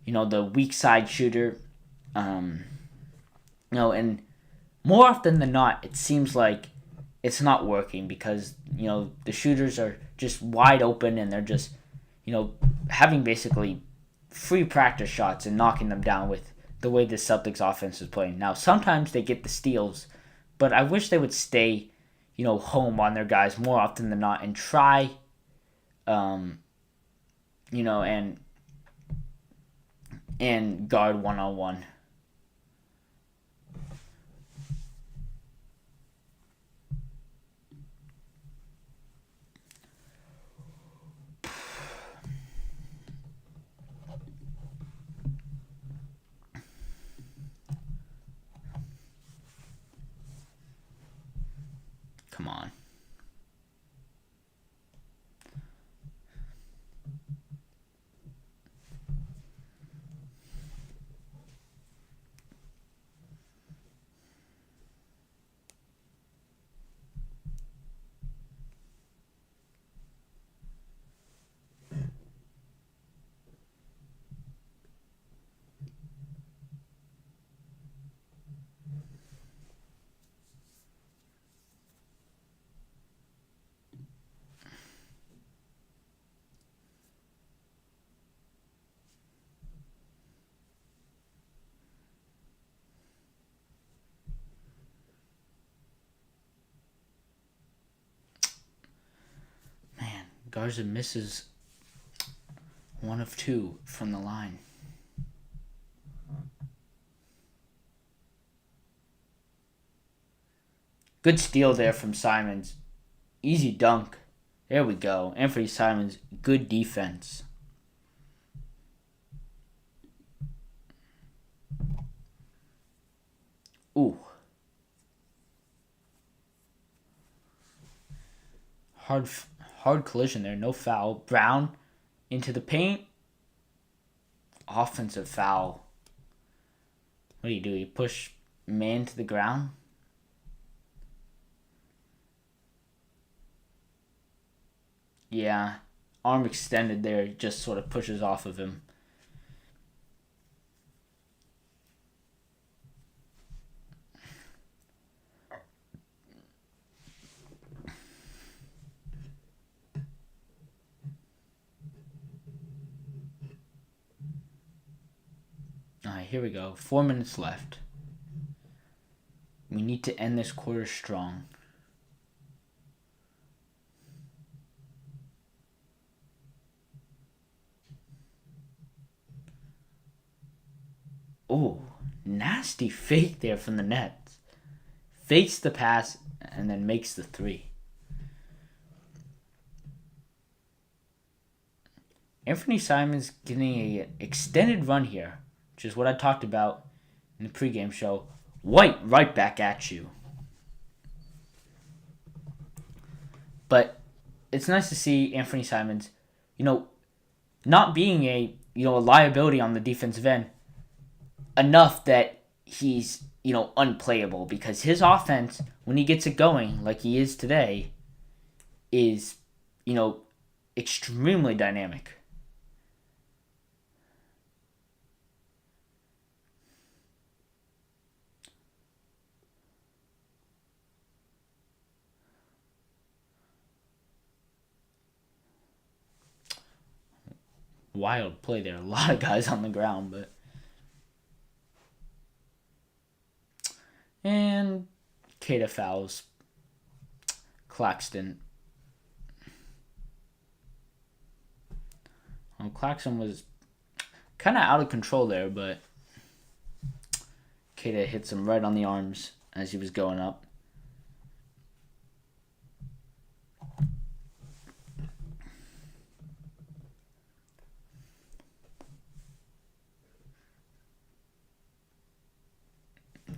the weak side shooter. Um, and more often than not, it seems like it's not working because the shooters are just wide open and they're just having basically free practice shots and knocking them down with the way the Celtics offense is playing. Now sometimes they get the steals, but I wish they would stay home on their guys more often than not and try and guard one-on-one. Come on. Garza misses 1 of 2 from the line. Good steal there from Simons. Easy dunk. There we go. Anthony Simons, good defense. Ooh. Hard collision there. No foul. Brown into the paint. Offensive foul. What do? You push man to the ground? Yeah. Arm extended there. Just sort of pushes off of him. Alright, here we go. 4 minutes left. We need to end this quarter strong. Oh, nasty fake there from the Nets. Fakes the pass and then makes the 3. Anthony Simons getting an extended run here, which is what I talked about in the pregame show. White right back at you. But it's nice to see Anthony Simons, not being a liability on the defensive end enough that he's unplayable, because his offense, when he gets it going like he is today, is extremely dynamic. Wild play there. A lot of guys on the ground, but. And Kata fouls Claxton. Well, Claxton was kind of out of control there, but Kata hits him right on the arms as he was going up.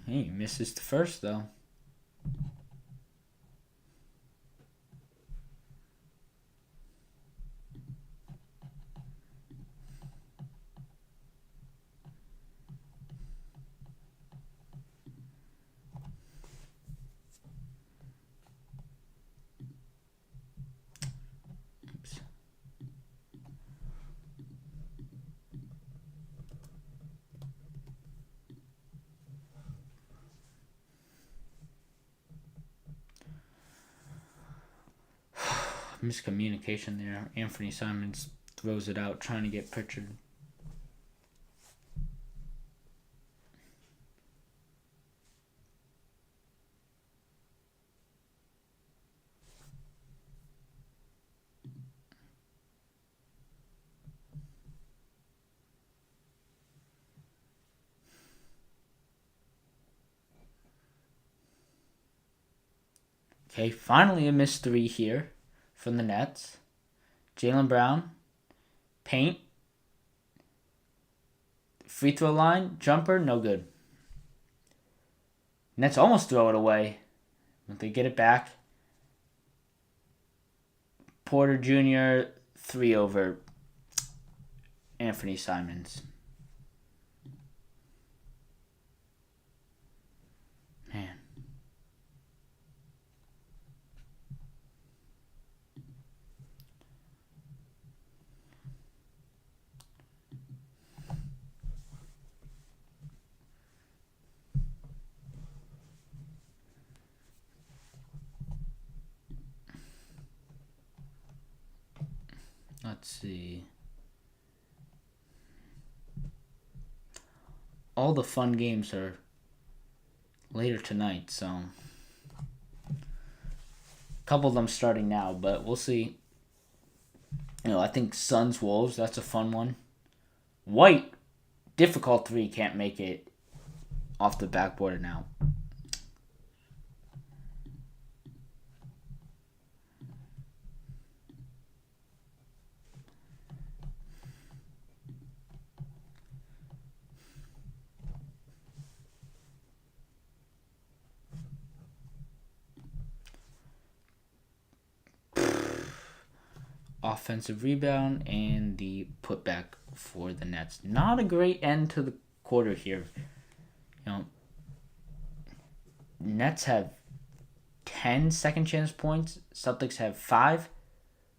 He misses the first, though. Miscommunication there. Anthony Simons throws it out, trying to get Pritchard. Okay, finally a missed three here from the Nets. Jaylen Brown, paint, free throw line, jumper, no good. Nets almost throw it away, but they get it back. Porter Jr., 3 over Anthony Simons. Man. Let's see. All the fun games are later tonight, so a couple of them starting now, but we'll see. I think Suns Wolves, that's a fun one. White, difficult 3, can't make it off the backboard now. Offensive rebound and the putback for the Nets. Not a great end to the quarter here. Nets have 10 second chance points. Celtics have 5.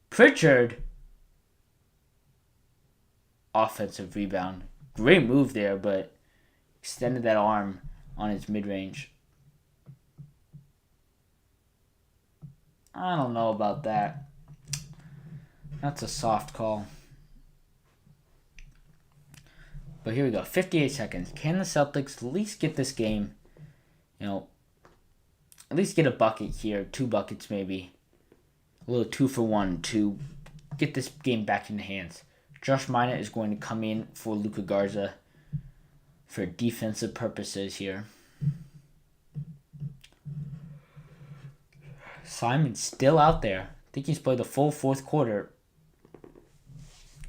Pritchard, offensive rebound. Great move there, but extended that arm on his mid-range. I don't know about that. That's a soft call. But here we go. 58 seconds. Can the Celtics at least get this game, at least get a bucket here, 2 buckets maybe. A little 2 for 1 to get this game back in the hands. Josh Minott is going to come in for Luka Garza for defensive purposes here. Simon's still out there. I think he's played the full fourth quarter.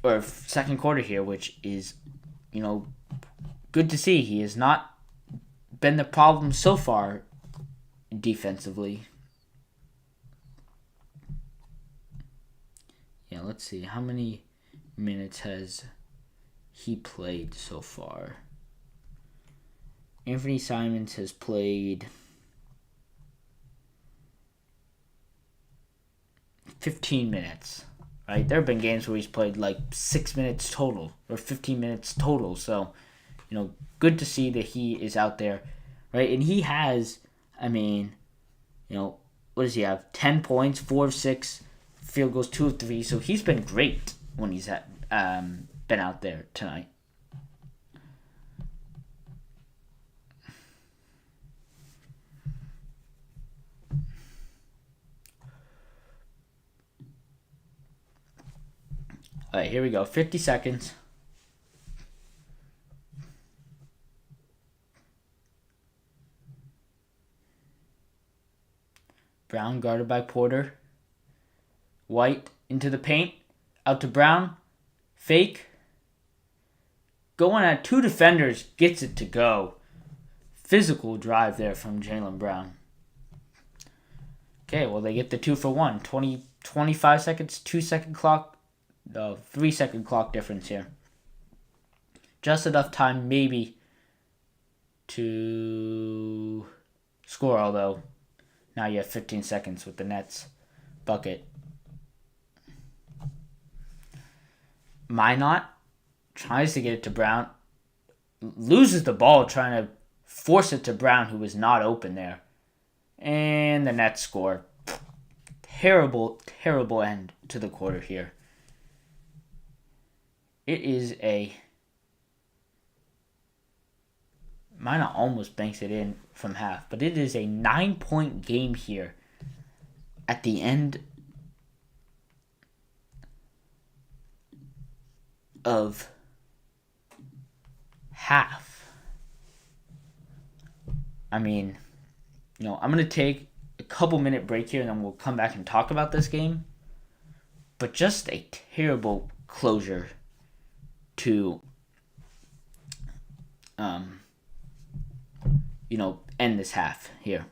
Or second quarter here, which is, good to see. He has not been the problem so far defensively. Yeah, let's see. How many minutes has he played so far? Anthony Simons has played 15 minutes. Right, there have been games where he's played like 6 minutes total or 15 minutes total. So, good to see that he is out there, right? And he has, what does he have? 10 points, 4 of 6 field goals, 2 of 3. So he's been great when he's been out there tonight. All right, here we go. 50 seconds. Brown guarded by Porter. White into the paint. Out to Brown. Fake. Going at 2 defenders. Gets it to go. Physical drive there from Jaylen Brown. Okay, well, they get the 2 for 1. 25 seconds, 2-second clock. 3-second clock difference here. Just enough time maybe to score, although now you have 15 seconds with the Nets bucket. Minott tries to get it to Brown. Loses the ball trying to force it to Brown, who was not open there. And the Nets score. terrible, terrible end to the quarter here. It is a... Mina almost banks it in from half, but it is a 9-point game here at the end of half. I mean, I'm going to take a couple minute break here and then we'll come back and talk about this game. But just a terrible closure to, end this half here.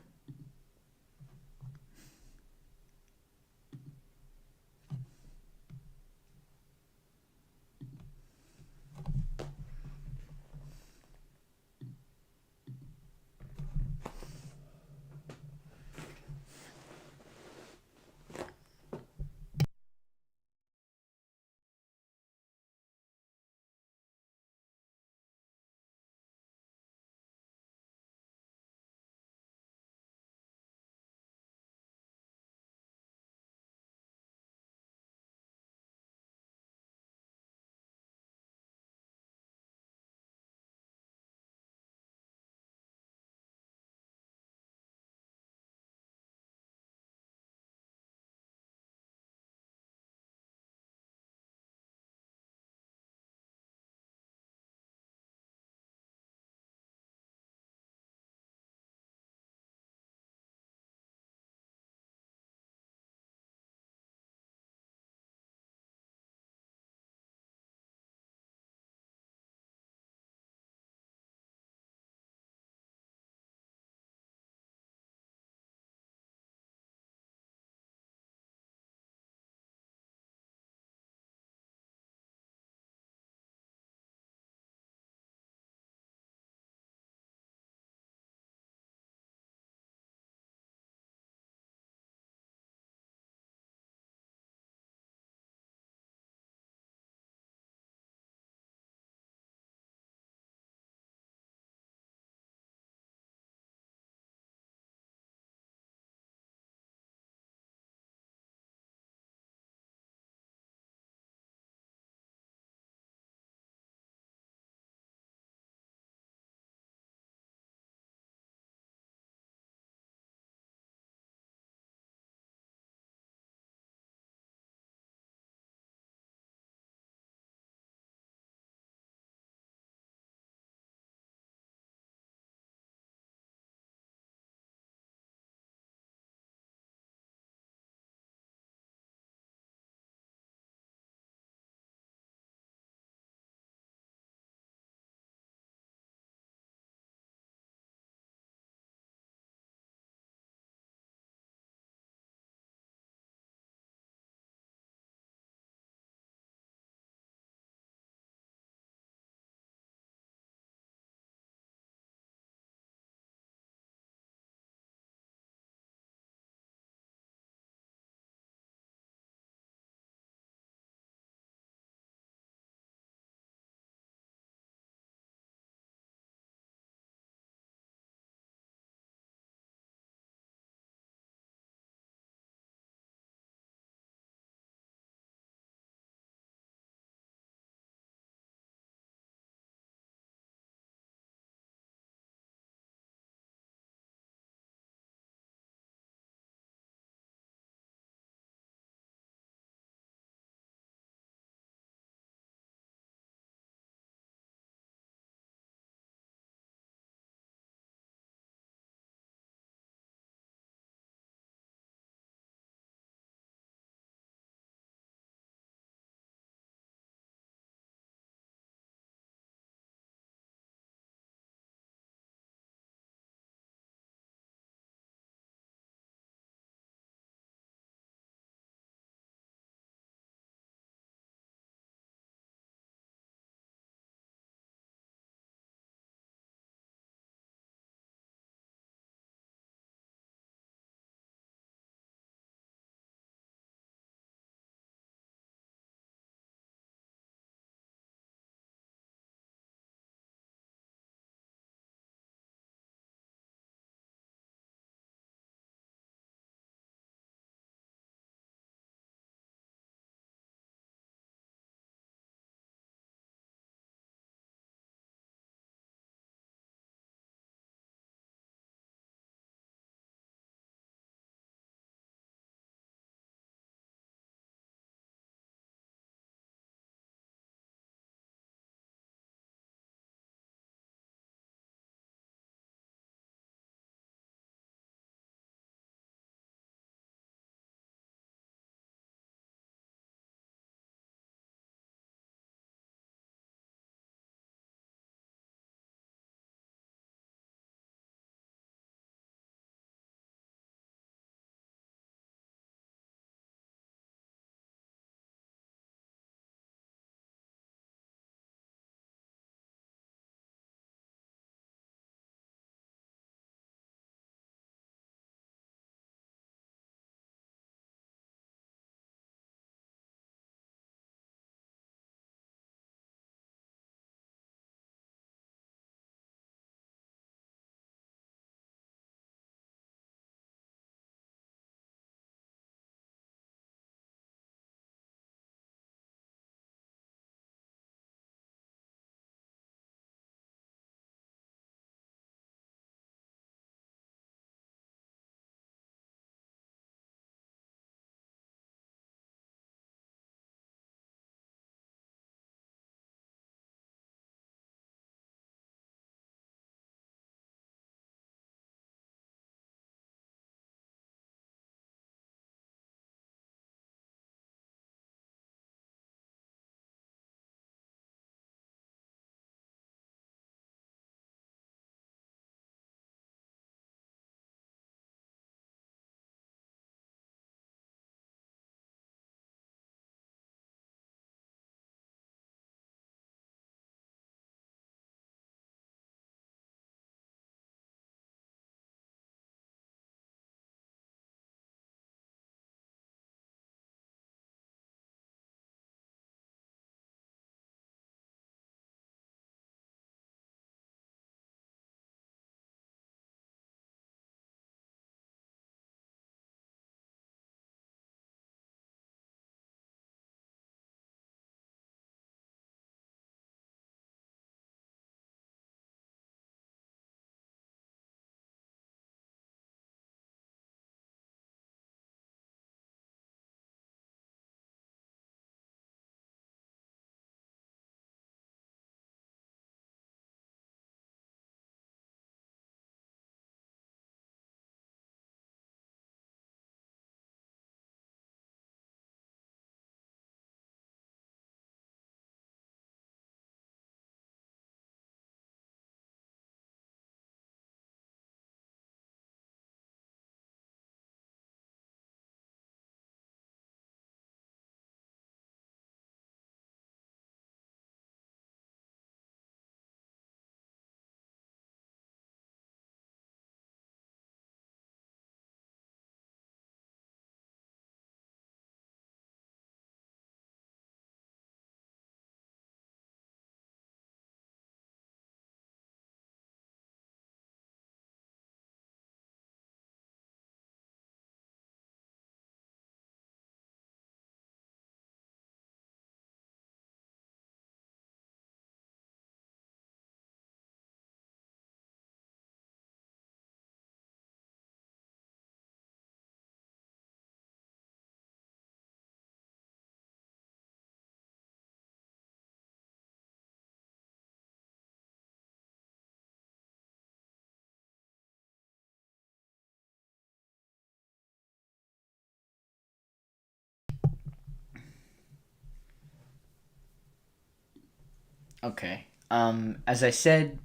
Okay. As I said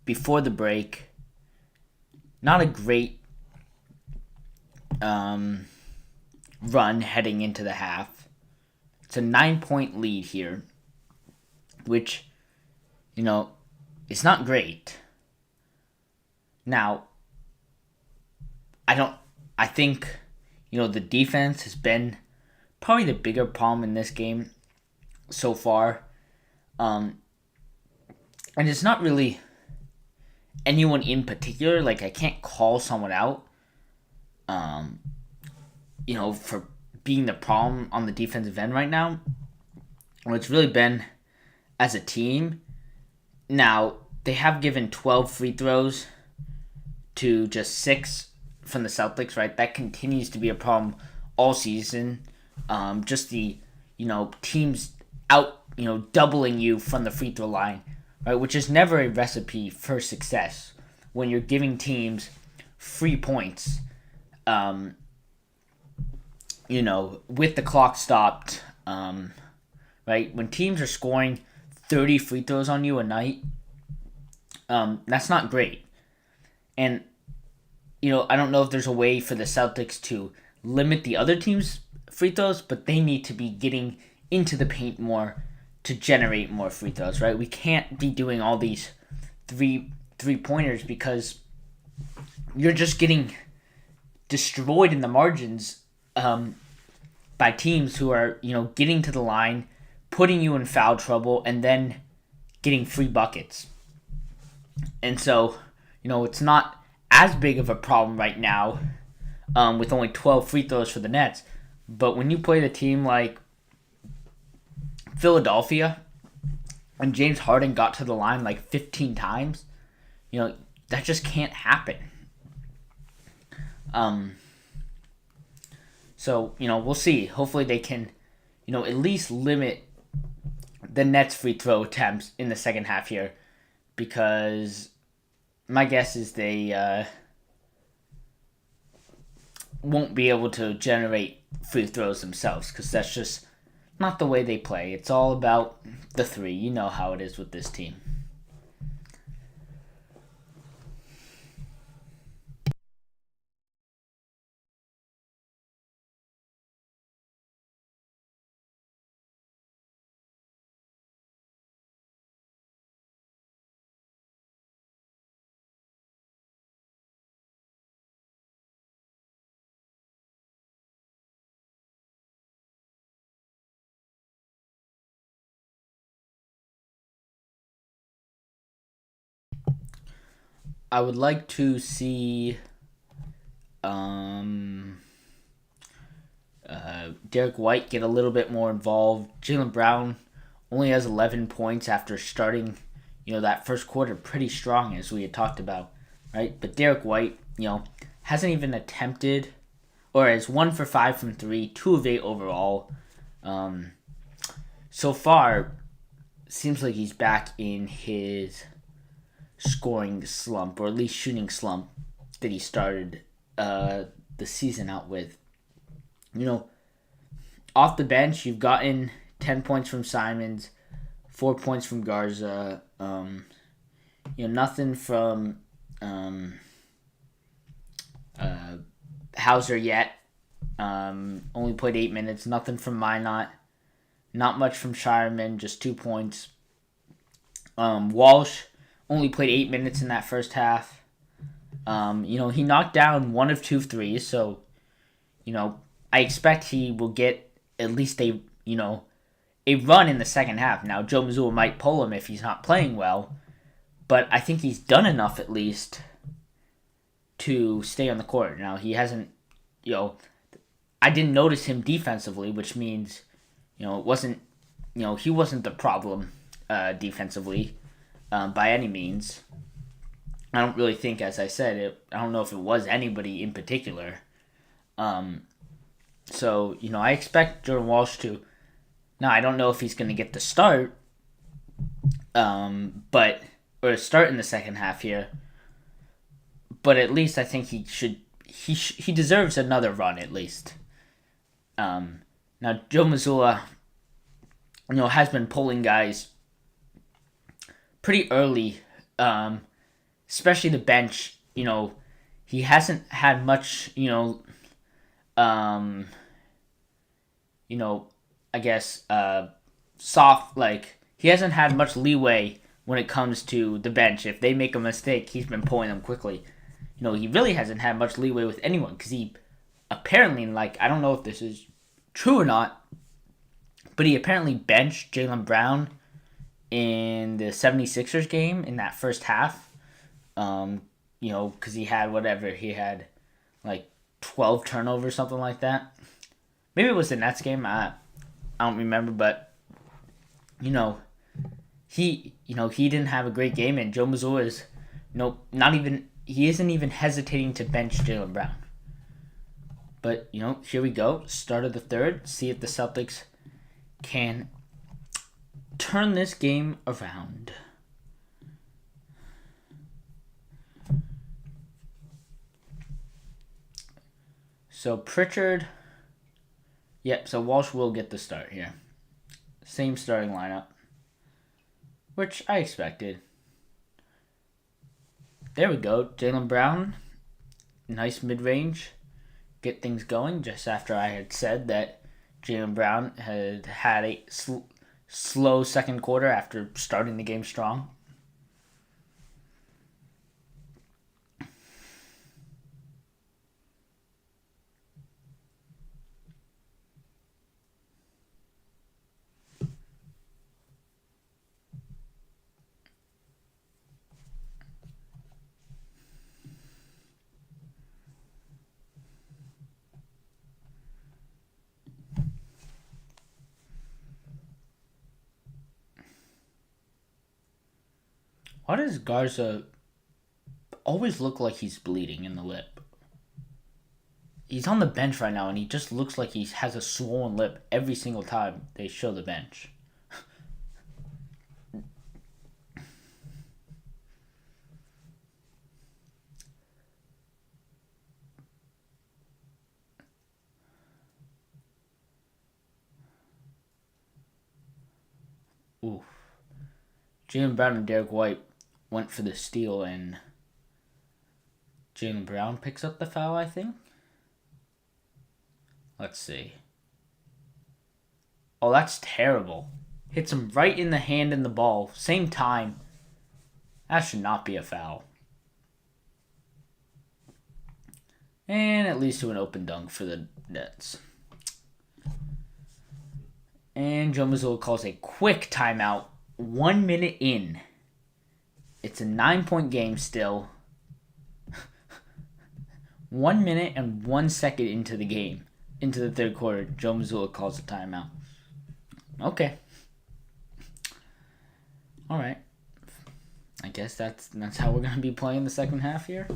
before the break, not a great um, run heading into the half. It's a 9-point lead here, which, is not great. Now, I think, the defense has been probably the bigger problem in this game so far. And it's not really anyone in particular. Like, I can't call someone out, for being the problem on the defensive end right now. Well, it's really been as a team. Now, they have given 12 free throws to just 6 from the Celtics, right? That continues to be a problem all season. Just the, teams out, doubling you from the free throw line, right? Which is never a recipe for success when you're giving teams free points, with the clock stopped, right? When teams are scoring 30 free throws on you a night, that's not great. And, I don't know if there's a way for the Celtics to limit the other team's free throws, but they need to be getting into the paint more to generate more free throws, right? We can't be doing all these three-pointers because you're just getting destroyed in the margins by teams who are, getting to the line, putting you in foul trouble, and then getting free buckets. And so, it's not as big of a problem right now with only 12 free throws for the Nets. But when you play the team like Philadelphia and James Harden got to the line like 15 times, that just can't happen. So, we'll see. Hopefully they can, at least limit the Nets' free throw attempts in the second half here, because my guess is they won't be able to generate free throws themselves, because that's just not the way they play. It's all about the three. You know how it is with this team. I would like to see Derek White get a little bit more involved. Jaylen Brown only has 11 points after starting, that first quarter pretty strong, as we had talked about, right? But Derek White, hasn't even attempted, or is 1 for 5 from 3, 2 of 8 overall. So far, seems like he's back in his scoring slump, or at least shooting slump that he started the season out with. Off the bench, you've gotten 10 points from Simons, 4 points from Garza. Nothing from Hauser yet. Only played 8 minutes. Nothing from Minot. Not much from Shireman, just 2 points. Walsh only played 8 minutes in that first half. He knocked down 1 of 2 threes, so, I expect he will get at least a run in the second half. Now, Joe Mazzulla might pull him if he's not playing well, but I think he's done enough at least to stay on the court. Now, he hasn't, I didn't notice him defensively, which means, it wasn't, he wasn't the problem defensively by any means. I don't really think, as I said, I don't know if it was anybody in particular. So, I expect Jordan Walsh to. Now, I don't know if he's going to get the start, or start in the second half here. But at least I think he should. He deserves another run at least. Now, Joe Mazzulla, has been pulling guys pretty early, especially the bench. He hasn't had much. Um, you know, I guess soft like he hasn't had much leeway when it comes to the bench. If they make a mistake, he's been pulling them quickly. He really hasn't had much leeway with anyone because he apparently, like, I don't know if this is true or not, but he apparently benched Jaylen Brown in the 76ers game in that first half. Because he had like 12 turnovers, something like that. Maybe it was the Nets game. I don't remember, but he didn't have a great game, and Joe Mazzulla is not even he isn't even hesitating to bench Jaylen Brown. But here we go. Start of the third. See if the Celtics can turn this game around. So Pritchard. Yep, so Walsh will get the start here. Same starting lineup, which I expected. There we go. Jaylen Brown. Nice mid-range. Get things going just after I had said that Jaylen Brown had a slow second quarter after starting the game strong. Why does Garza always look like he's bleeding in the lip? He's on the bench right now, and he just looks like he has a swollen lip every single time they show the bench. Oof. Jaylen Brown and Derek White went for the steal, and Jaylen Brown picks up the foul, I think. Let's see. Oh, that's terrible. Hits him right in the hand and the ball. Same time. That should not be a foul. And it leads to an open dunk for the Nets. And Joe Mazzulla calls a quick timeout. 1 minute in. It's a 9-point game still. 1 minute and 1 second into the game. Into the third quarter, Joe Mazzulla calls a timeout. Okay. All right. I guess that's how we're going to be playing the second half here.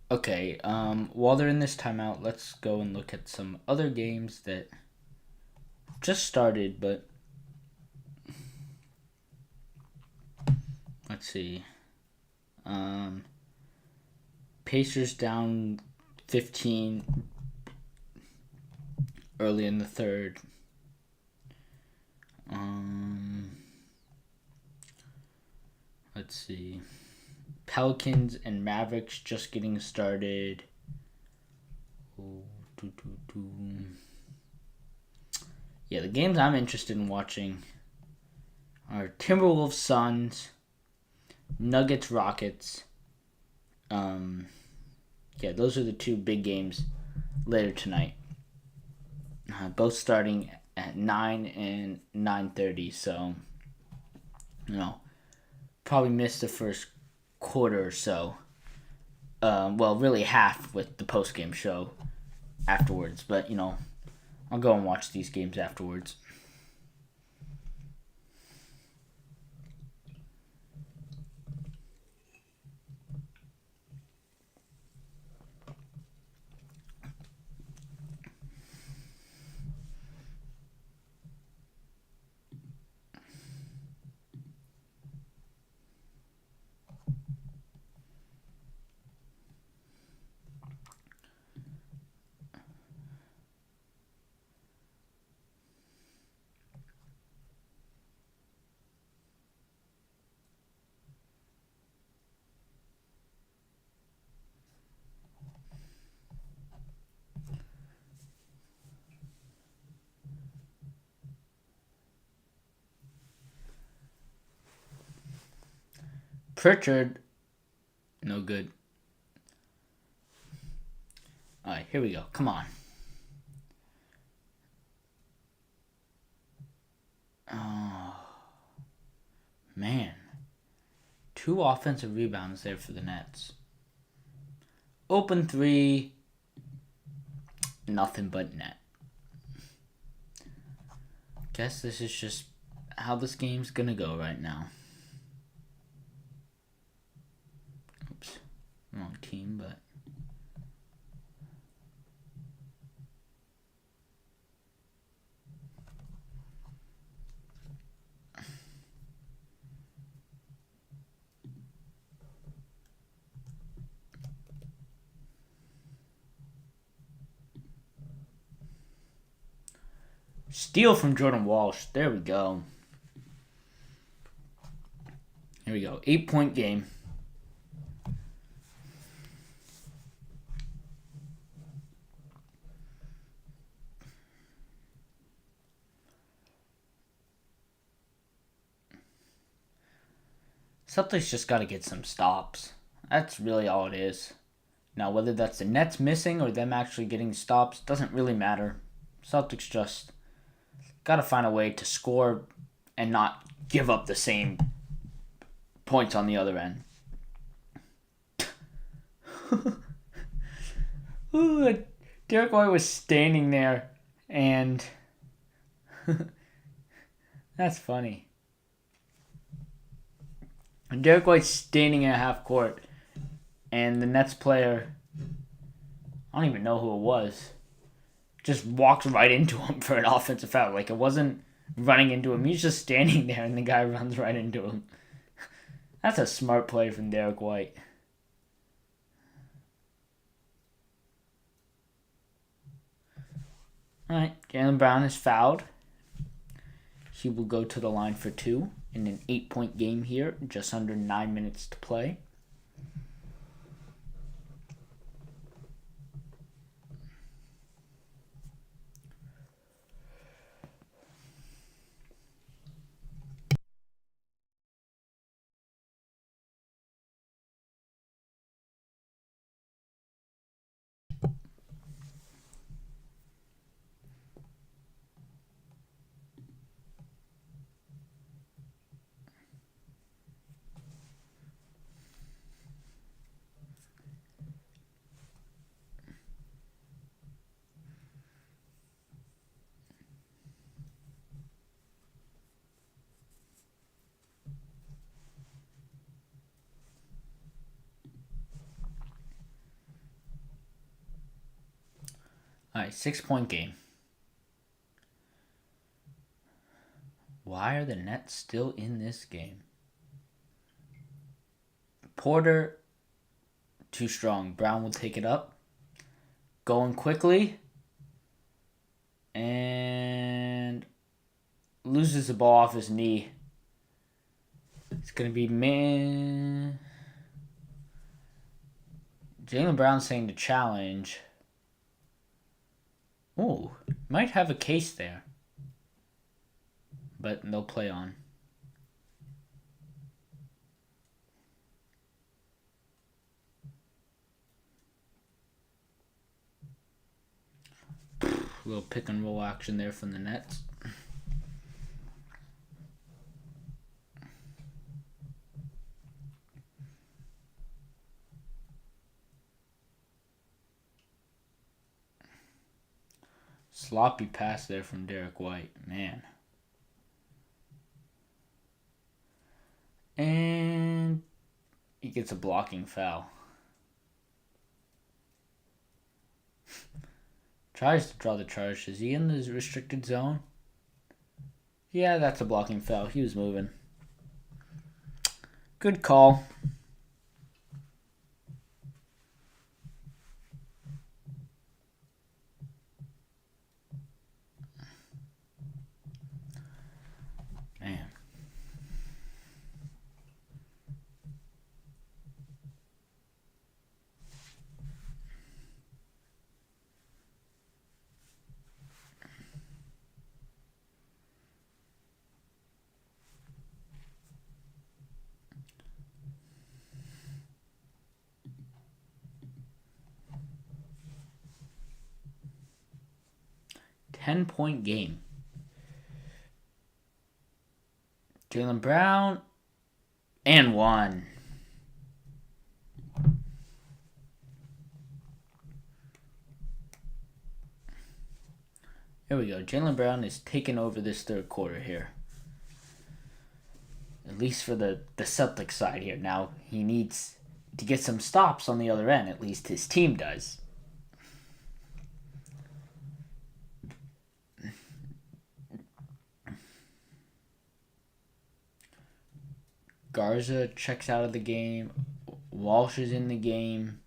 Okay, while they're in this timeout, let's go and look at some other games that just started, but let's see. Pacers down 15 early in the third. Let's see. Pelicans and Mavericks just getting started. Yeah, the games I'm interested in watching are Timberwolves Suns, Nuggets Rockets. Yeah, those are the two big games later tonight. Both starting at 9 and 9:30. So, probably missed the first quarter or so. Well, really half with the post-game show afterwards. But, I'll go and watch these games afterwards. Pritchard, no good. Alright, here we go. Come on. Oh, man. 2 offensive rebounds there for the Nets. Open 3, nothing but net. Guess this is just how this game's gonna go right now. Oops, wrong team, but steal from Jordan Walsh. There we go. Here we go. 8-point game. Celtics just got to get some stops. That's really all it is. Now, whether that's the Nets missing or them actually getting stops doesn't really matter. Celtics just got to find a way to score and not give up the same points on the other end. Ooh, Derek White was standing there, and that's funny. And Derek White's standing at half court, and the Nets player, I don't even know who it was, just walks right into him for an offensive foul. Like, it wasn't running into him. He's just standing there, and the guy runs right into him. That's a smart play from Derek White. Alright, Jaylen Brown is fouled. He will go to the line for 2 in an 8-point game here, just under 9 minutes to play. Alright, 6-point game. Why are the Nets still in this game? Porter, too strong. Brown will take it up. Going quickly. And loses the ball off his knee. It's going to be Jaylen Brown saying to challenge. Ooh, might have a case there. But they'll play on. A little pick and roll action there from the Nets. Sloppy pass there from Derek White. Man. And he gets a blocking foul. Tries to draw the charge. Is he in the restricted zone? Yeah, that's a blocking foul. He was moving. Good call. Man. Ten-point game. Jaylen Brown and one. Here we go. Jaylen Brown is taking over this third quarter here. At least for the Celtics side here. Now, he needs to get some stops on the other end. At least his team does. Garza checks out of the game. Walsh is in the game.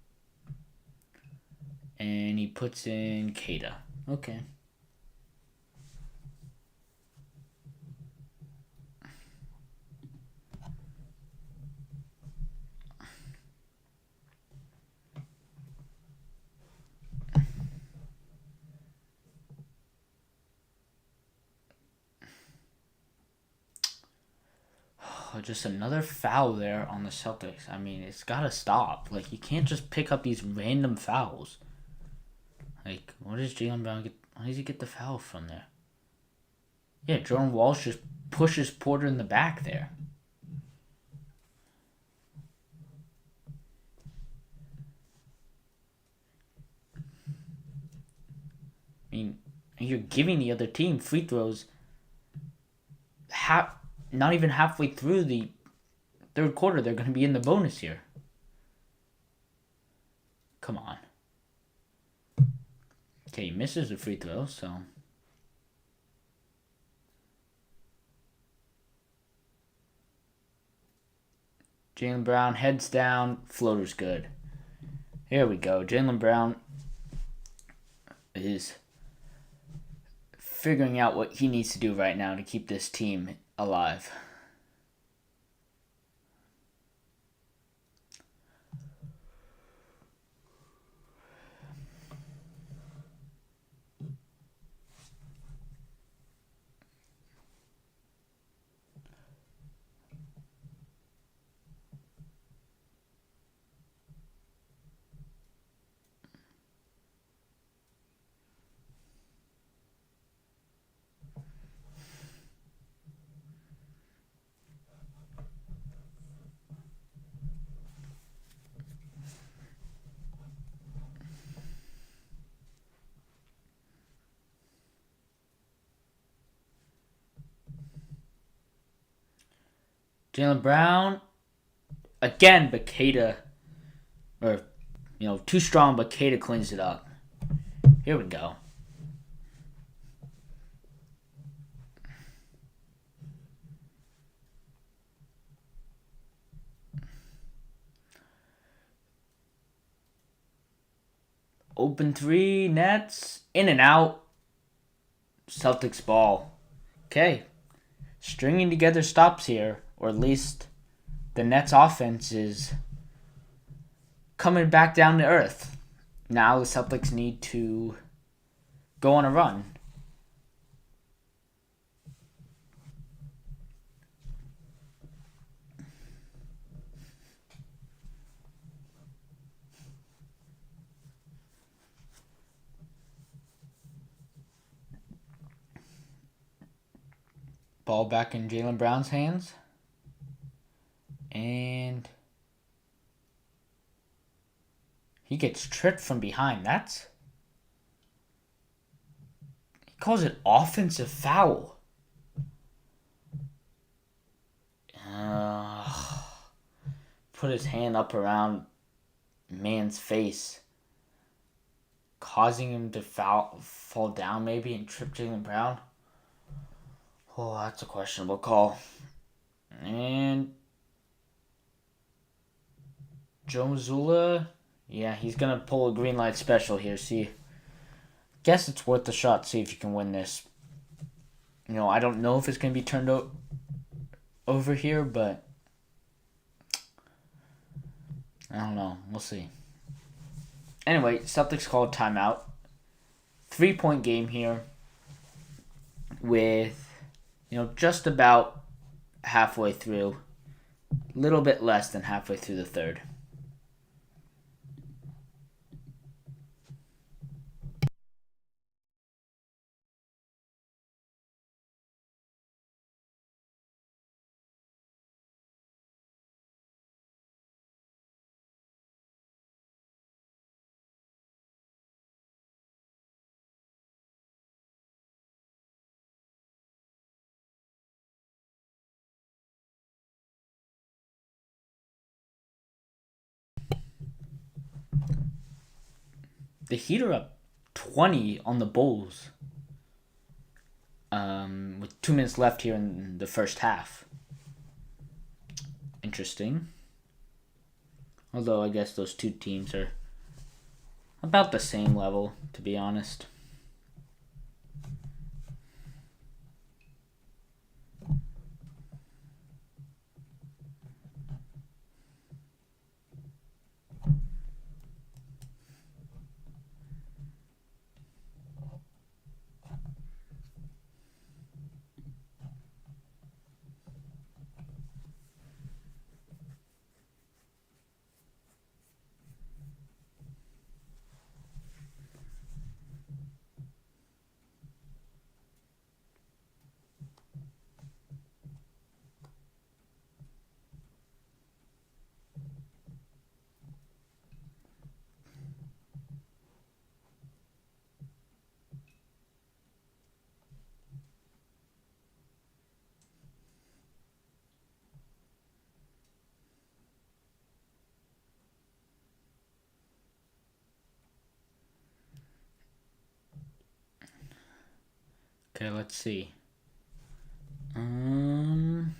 And he puts in Keita. Okay. Just another foul there on the Celtics. I mean, it's got to stop. Like, you can't just pick up these random fouls. Like, what does Jaylen Brown get? Why does he get the foul from there? Yeah, Jordan Walsh just pushes Porter in the back there. I mean, you're giving the other team free throws not even halfway through the third quarter. They're going to be in the bonus here. Come on. Okay, he misses the free throw, so... Jaylen Brown heads down, floater's good. Here we go. Jaylen Brown is figuring out what he needs to do right now to keep this team alive. Jaylen Brown, again, but Keita, too strong, but Keita cleans it up. Here we go. Open three, Nets, in and out. Celtics ball. Okay. Stringing together stops here, or at least the Nets offense is coming back down to earth. Now the Celtics need to go on a run. Ball back in Jaylen Brown's hands. And he gets tripped from behind. He calls it offensive foul. Put his hand up around man's face, causing him to fall down maybe and trip Jaylen Brown. Oh, that's a questionable call. And Joe Mazzulla, yeah, he's going to pull a green light special here. See, guess it's worth the shot. See if you can win this. I don't know if it's going to be turned over here, but I don't know. We'll see. Anyway, Celtics called timeout. 3-point game here with, just about halfway through. A little bit less than halfway through the third. The Heat are up 20 on the Bulls with 2 minutes left here in the first half. Interesting. Although I guess those two teams are about the same level, to be honest. Okay, let's see. I'm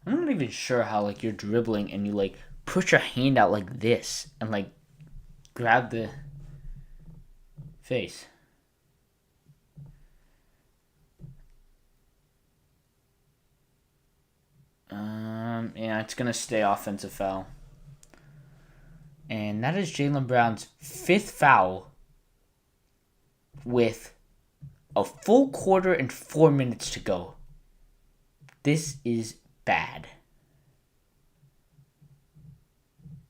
not even sure how you're dribbling and you put your hand out like this and grab the face. Yeah, it's gonna stay offensive foul. And that is Jaylen Brown's 5th foul with a full quarter and 4 minutes to go. This is bad.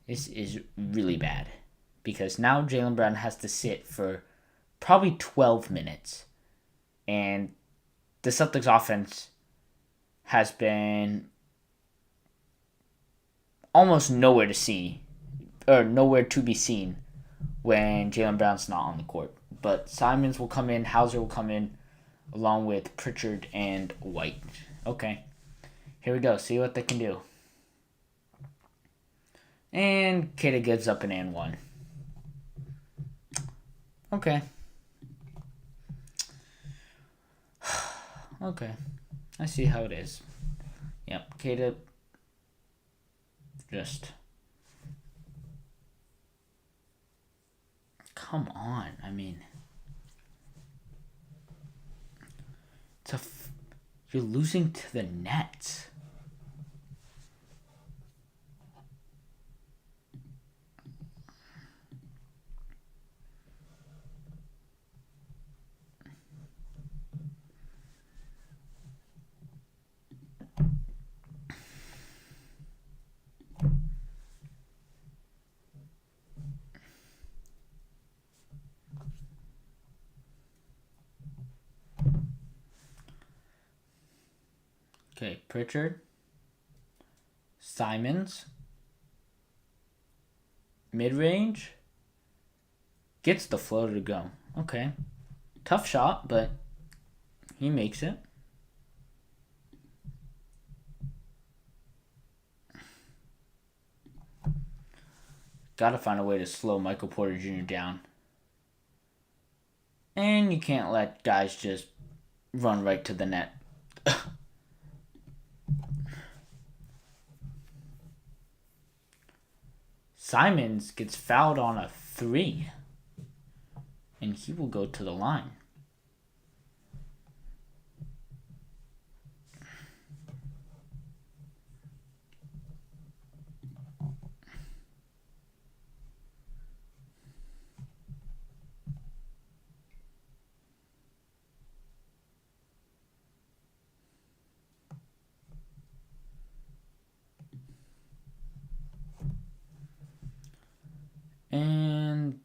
This is really bad. Because now Jaylen Brown has to sit for probably 12 minutes. And the Celtics offense has been almost nowhere to be seen when Jaylen Brown's not on the court. But Simons will come in, Hauser will come in, along with Pritchard and White. Okay, here we go. See what they can do. And Kata gives up an and one. Okay. Okay, I see how it is. Yep, Kata just... Come on, I mean... You're losing to the Nets. Okay, Pritchard. Simons. Mid-range. Gets the floater to go. Okay. Tough shot, but he makes it. Gotta find a way to slow Michael Porter Jr. down. And you can't let guys just run right to the net. Simons gets fouled on a 3. And he will go to the line. And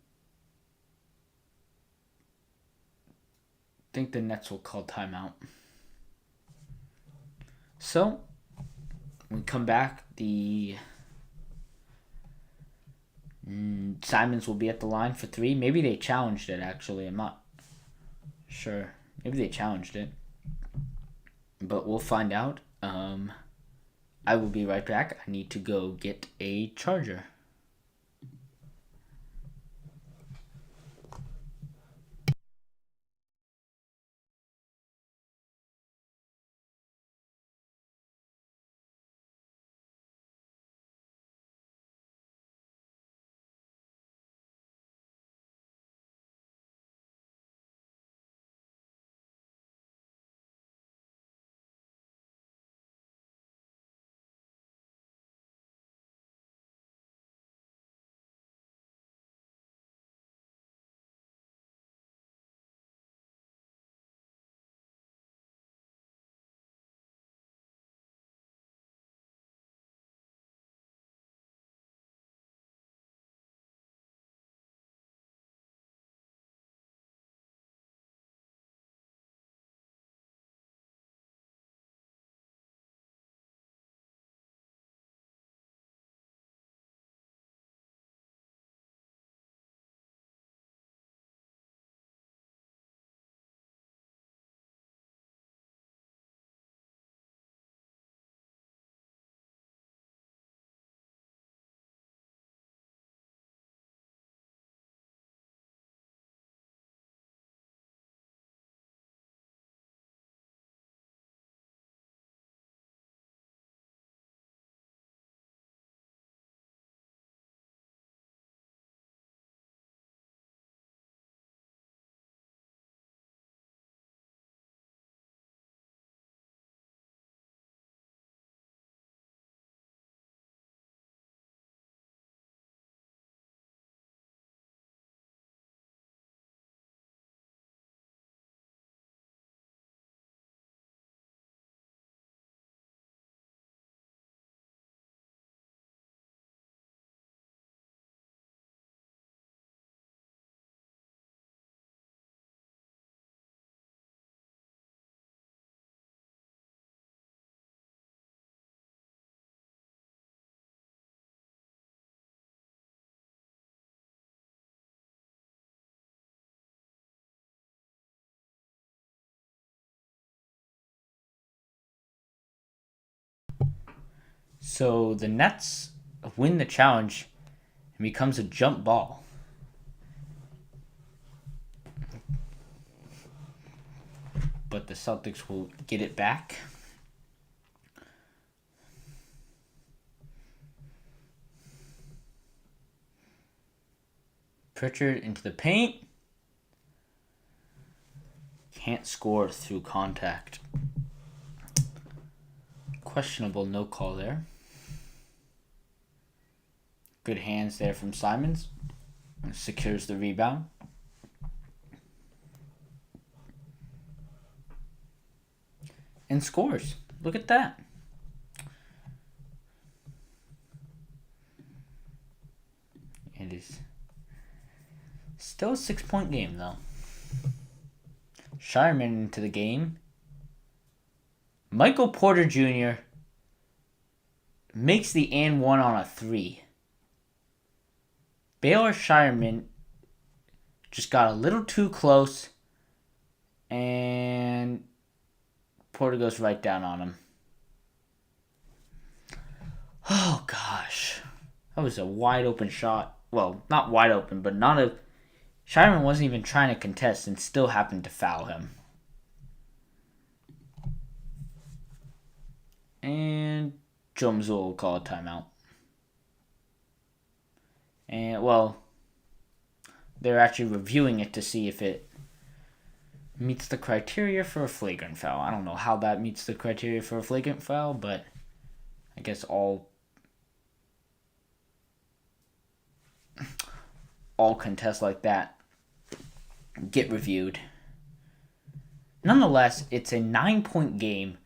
I think the Nets will call timeout. So, when we come back, the Simons will be at the line for 3. Maybe they challenged it, actually. I'm not sure. Maybe they challenged it. But we'll find out. I will be right back. I need to go get a charger. So the Nets win the challenge and becomes a jump ball. But the Celtics will get it back. Pritchard into the paint. Can't score through contact. Questionable no call there. Good hands there from Simons. Secures the rebound. And scores. Look at that. It is still a 6-point game, though. Shireman into the game. Michael Porter Jr. makes the and one on a three. Baylor Shireman just got a little too close, and Porter goes right down on him. Oh, gosh. That was a wide open shot. Well, not wide open, but not a... Shireman wasn't even trying to contest and still happened to foul him. And Joe Mazzulla will call a timeout. And, well, they're actually reviewing it to see if it meets the criteria for a flagrant foul. I don't know how that meets the criteria for a flagrant foul, but I guess all contests like that get reviewed. Nonetheless, it's a 9-point game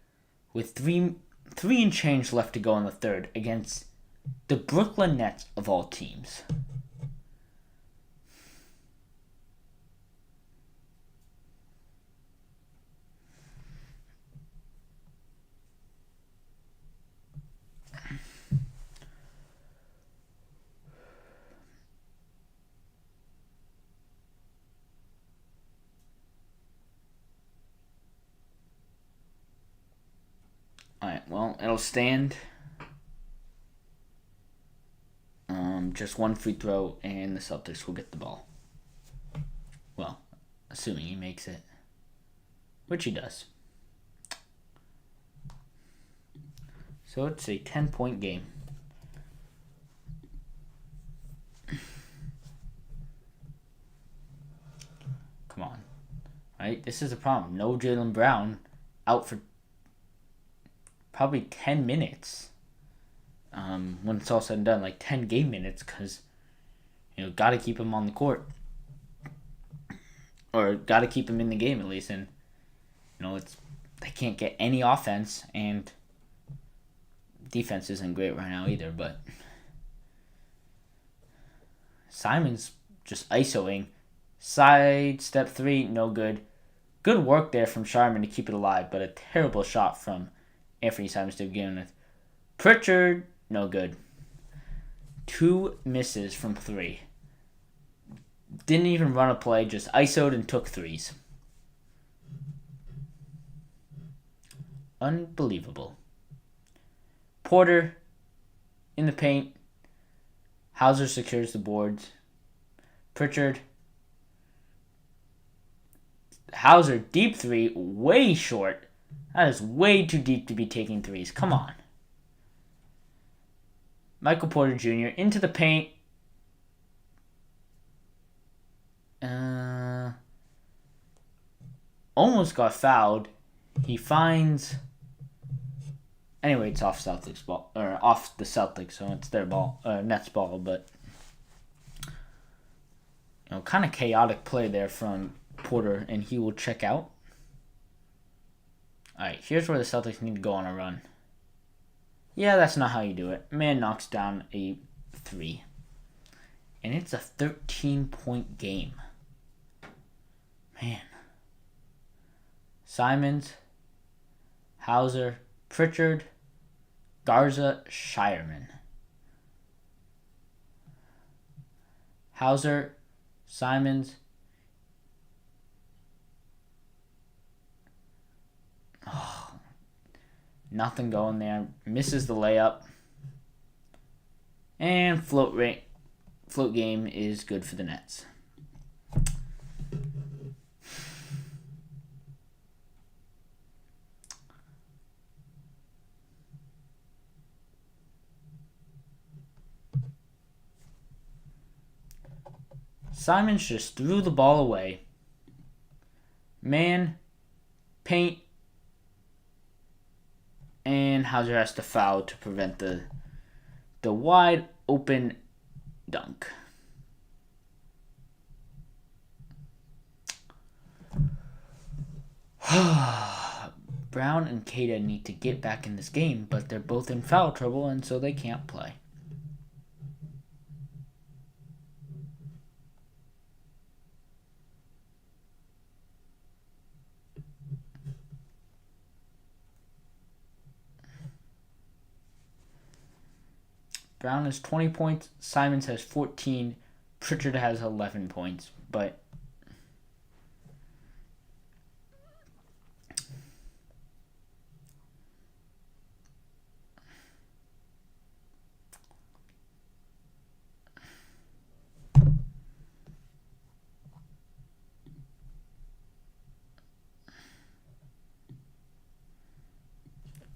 with three and change left to go in the third against the Brooklyn Nets of all teams. Alright, well, it'll stand. Just one free throw, and the Celtics will get the ball. Well, assuming he makes it. Which he does. So it's a 10-point game. Come on. Right? This is a problem. No Jaylen Brown, out for probably 10 minutes. When it's all said and done, like 10 game minutes, because, got to keep him on the court. Or got to keep him in the game at least. And, they can't get any offense, and defense isn't great right now either, but Simon's just ISOing. Side step three, no good. Good work there from Sharman to keep it alive, but a terrible shot from Anthony Simons to begin with. Pritchard, no good. 2 misses from 3. Didn't even run a play, just ISO'd and took threes. Unbelievable. Porter in the paint. Hauser secures the boards. Pritchard. Hauser, deep three, way short. That is way too deep to be taking threes. Come on. Michael Porter Jr. into the paint. Almost got fouled. He finds... Anyway, it's off Celtics ball, or off the Celtics, so it's their ball, Nets ball, but kind of chaotic play there from Porter, and he will check out. All right, here's where the Celtics need to go on a run. Yeah, that's not how you do it. Man knocks down a 3, and it's a 13-point game. Man, Simons, Hauser, Pritchard, Garza, Shireman. Hauser, Simons. Oh, nothing going there. Misses the layup. And float game is good for the Nets. Simons just threw the ball away. Man, paint, and Hauser has to foul to prevent the wide open dunk. Brown and Keita need to get back in this game, but they're both in foul trouble, and so they can't play. Brown has 20 points. Simons has 14. Pritchard has 11 points. But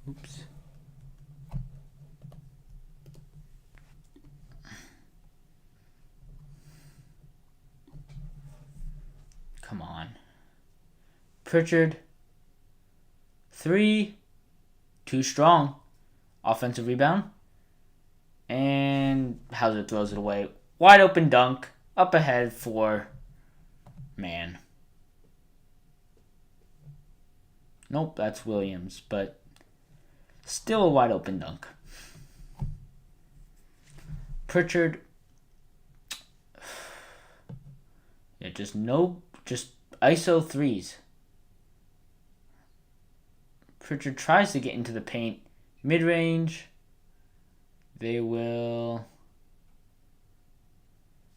oops. Come on. Pritchard. 3. Too strong. Offensive rebound. And Hauser throws it away. Wide open dunk. Up ahead for man. Nope, that's Williams. But still a wide open dunk. Pritchard. Yeah, just ISO threes. Pritchard tries to get into the paint. Mid-range. They will...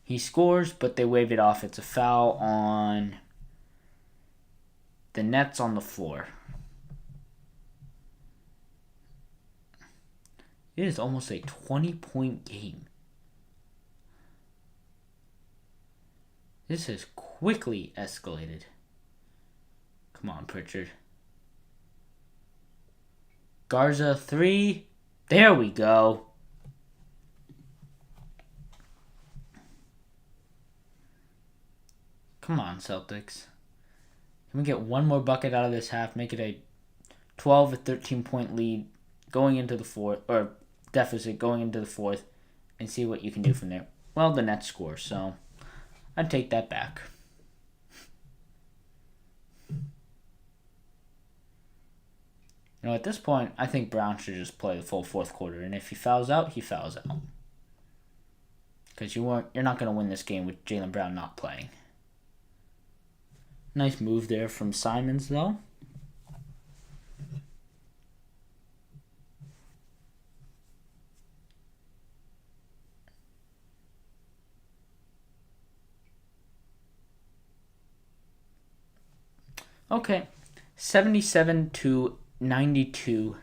He scores, but they wave it off. It's a foul on the Nets on the floor. It is almost a 20-point game. This has quickly escalated. Come on, Pritchard. Garza 3. There we go. Come on, Celtics. Can we get one more bucket out of this half? Make it a 12 or 13 point lead going into the fourth, or deficit going into the fourth, and see what you can do from there. Well, the Nets score, so I'd take that back. You know, at this point, I think Brown should just play the full fourth quarter, and if he fouls out, he fouls out. Because you're not going to win this game with Jaylen Brown not playing. Nice move there from Simons, though. Okay, 77-92.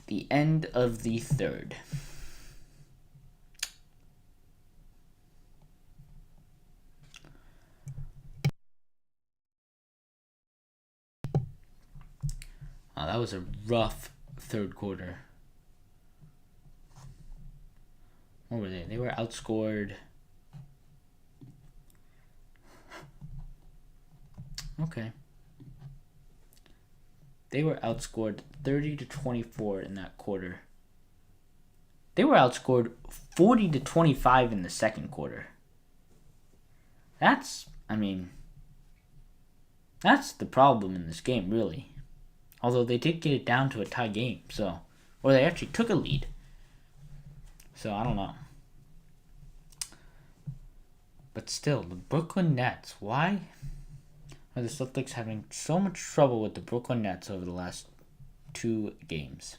The end of the third. Oh, that was a rough third quarter. What were they? They were outscored. Okay. They were outscored 30-24 in that quarter. They were outscored 40-25 in the second quarter. That's the problem in this game, really. Although they did get it down to a tie game, or they actually took a lead. So I don't know. But still, the Brooklyn Nets, why are the Celtics having so much trouble with the Brooklyn Nets over the last 2 games?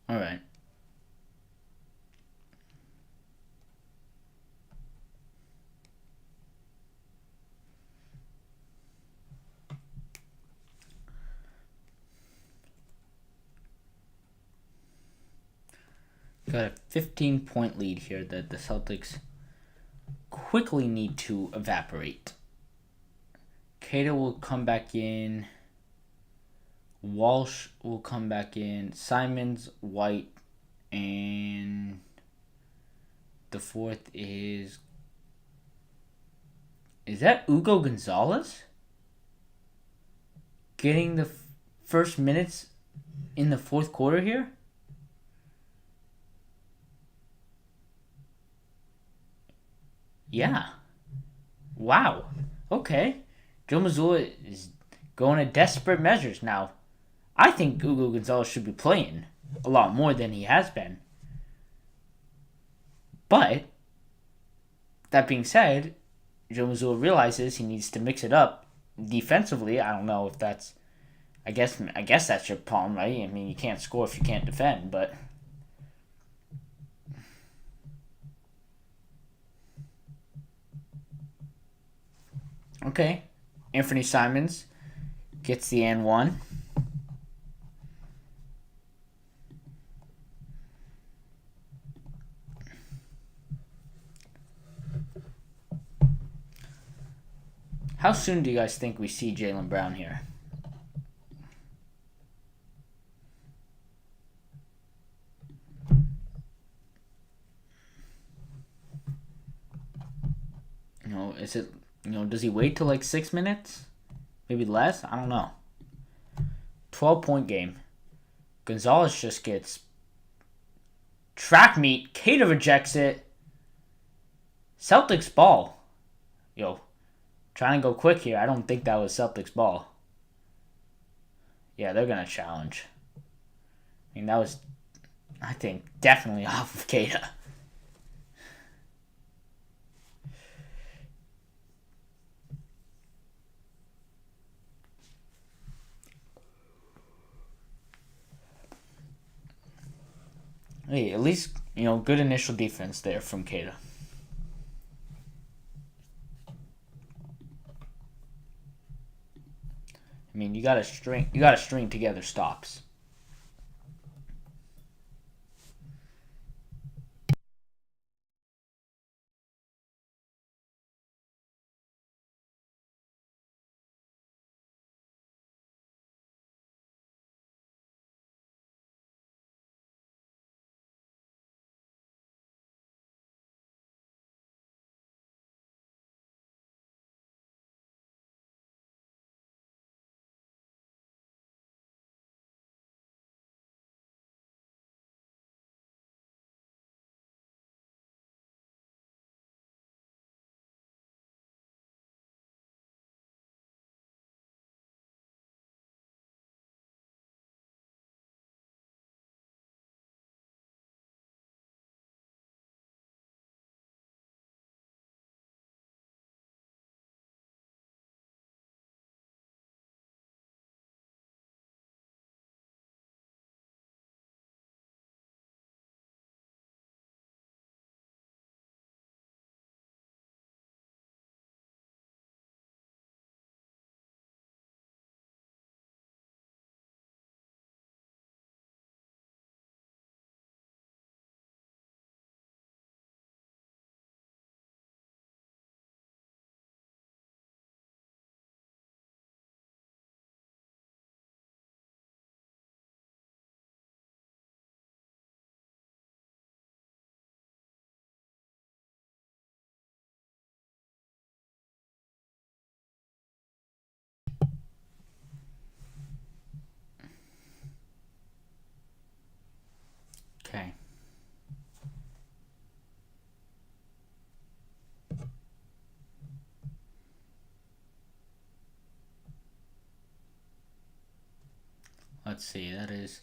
All right. Got a 15-point lead here that the Celtics quickly need to evaporate. Keita will come back in. Walsh will come back in. Simons, White, and the fourth is that Hugo Gonzalez? Getting the first minutes in the fourth quarter here? Yeah. Wow. Okay. Joe Mazzulla is going to desperate measures now. I think Hugo Gonzalez should be playing a lot more than he has been. But, that being said, Joe Mazzulla realizes he needs to mix it up defensively. I don't know if that's... I guess that's your problem, right? I mean, you can't score if you can't defend, but... Okay. Anthony Simons gets the and one. How soon do you guys think we see Jaylen Brown here? Is it, does he wait till like 6 minutes? Maybe less? I don't know. 12-point game. Gonzalez just gets track meet. Keita rejects it. Celtics ball. Trying to go quick here. I don't think that was Celtics ball. Yeah, they're going to challenge. I mean, that was, I think, definitely off of Keita. Hey, at least, good initial defense there from Keita. I mean, you gotta string together stops. Okay. Let's see, that is...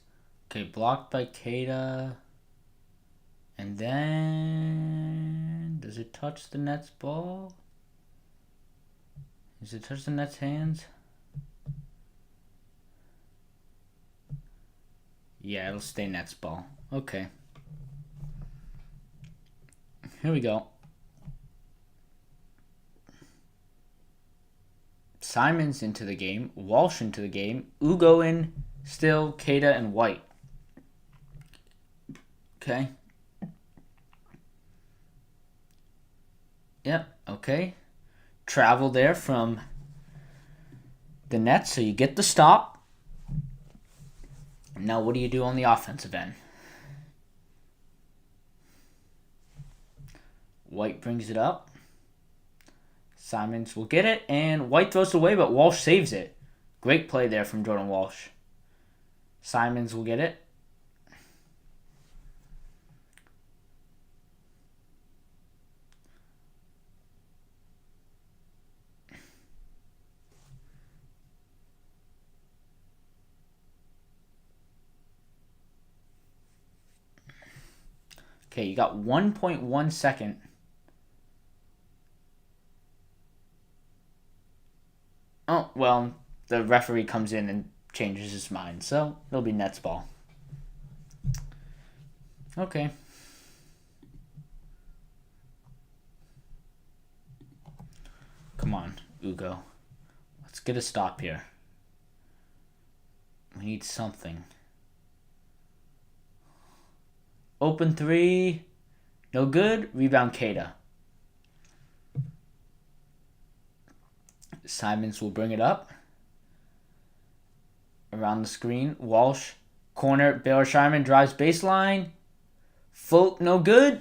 Okay, blocked by Keita. And then... Does it touch the Nets ball? Does it touch the Nets hands? Yeah, it'll stay Nets ball. Okay. Here we go. Simons into the game. Walsh into the game. Ugo in. Still, Keita and White. Okay. Yep, okay. Travel there from the Nets, so you get the stop. Now, what do you do on the offensive end? White brings it up. Simons will get it, and White throws it away, but Walsh saves it. Great play there from Jordan Walsh. Simons will get it. Okay, you got 1.1 second. Oh, well, the referee comes in and changes his mind, so it'll be Nets ball. Okay. Come on, Ugo. Let's get a stop here. We need something. Open three. No good. Rebound Keita. Simons will bring it up. Around the screen. Walsh. Corner. Baylor Sharman drives baseline. Float. No good.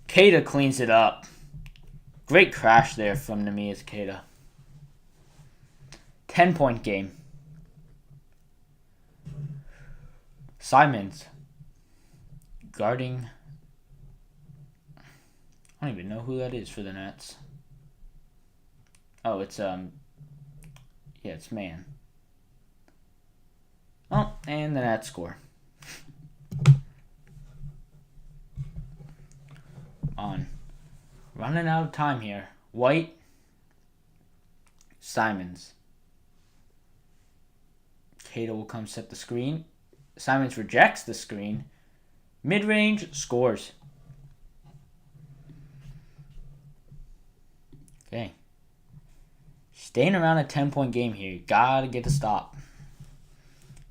Keita cleans it up. Great crash there from Neemias Keita. 10-point game. Simons. Guarding. I don't even know who that is for the Nets. Oh, it's it's Man. Oh, and the Nets score. On. Running out of time here. White. Simons. Keita will come set the screen. Simons rejects the screen. Mid-range, scores. Okay. Staying around a 10-point game here. You gotta get a stop.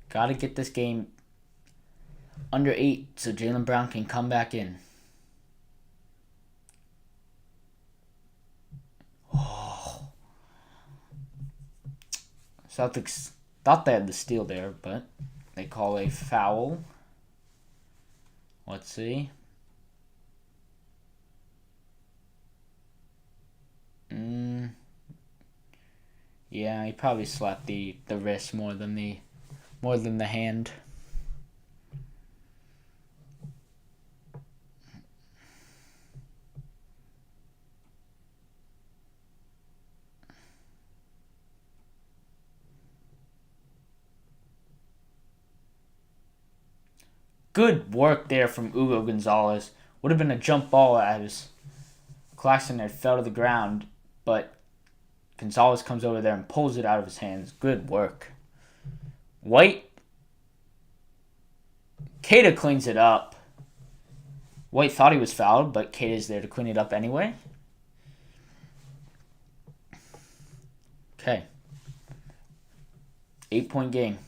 Gotta get this game under 8 so Jaylen Brown can come back in. Oh. Celtics thought they had the steal there, but they call a foul. Let's see. Yeah, he probably slapped the wrist more than the hand. Good work there from Ugo Gonzalez. Would have been a jump ball as Claxton had fell to the ground, but Gonzalez comes over there and pulls it out of his hands. Good work. White. Keita cleans it up. White thought he was fouled, but Keita's there to clean it up anyway. Okay. 8-point game.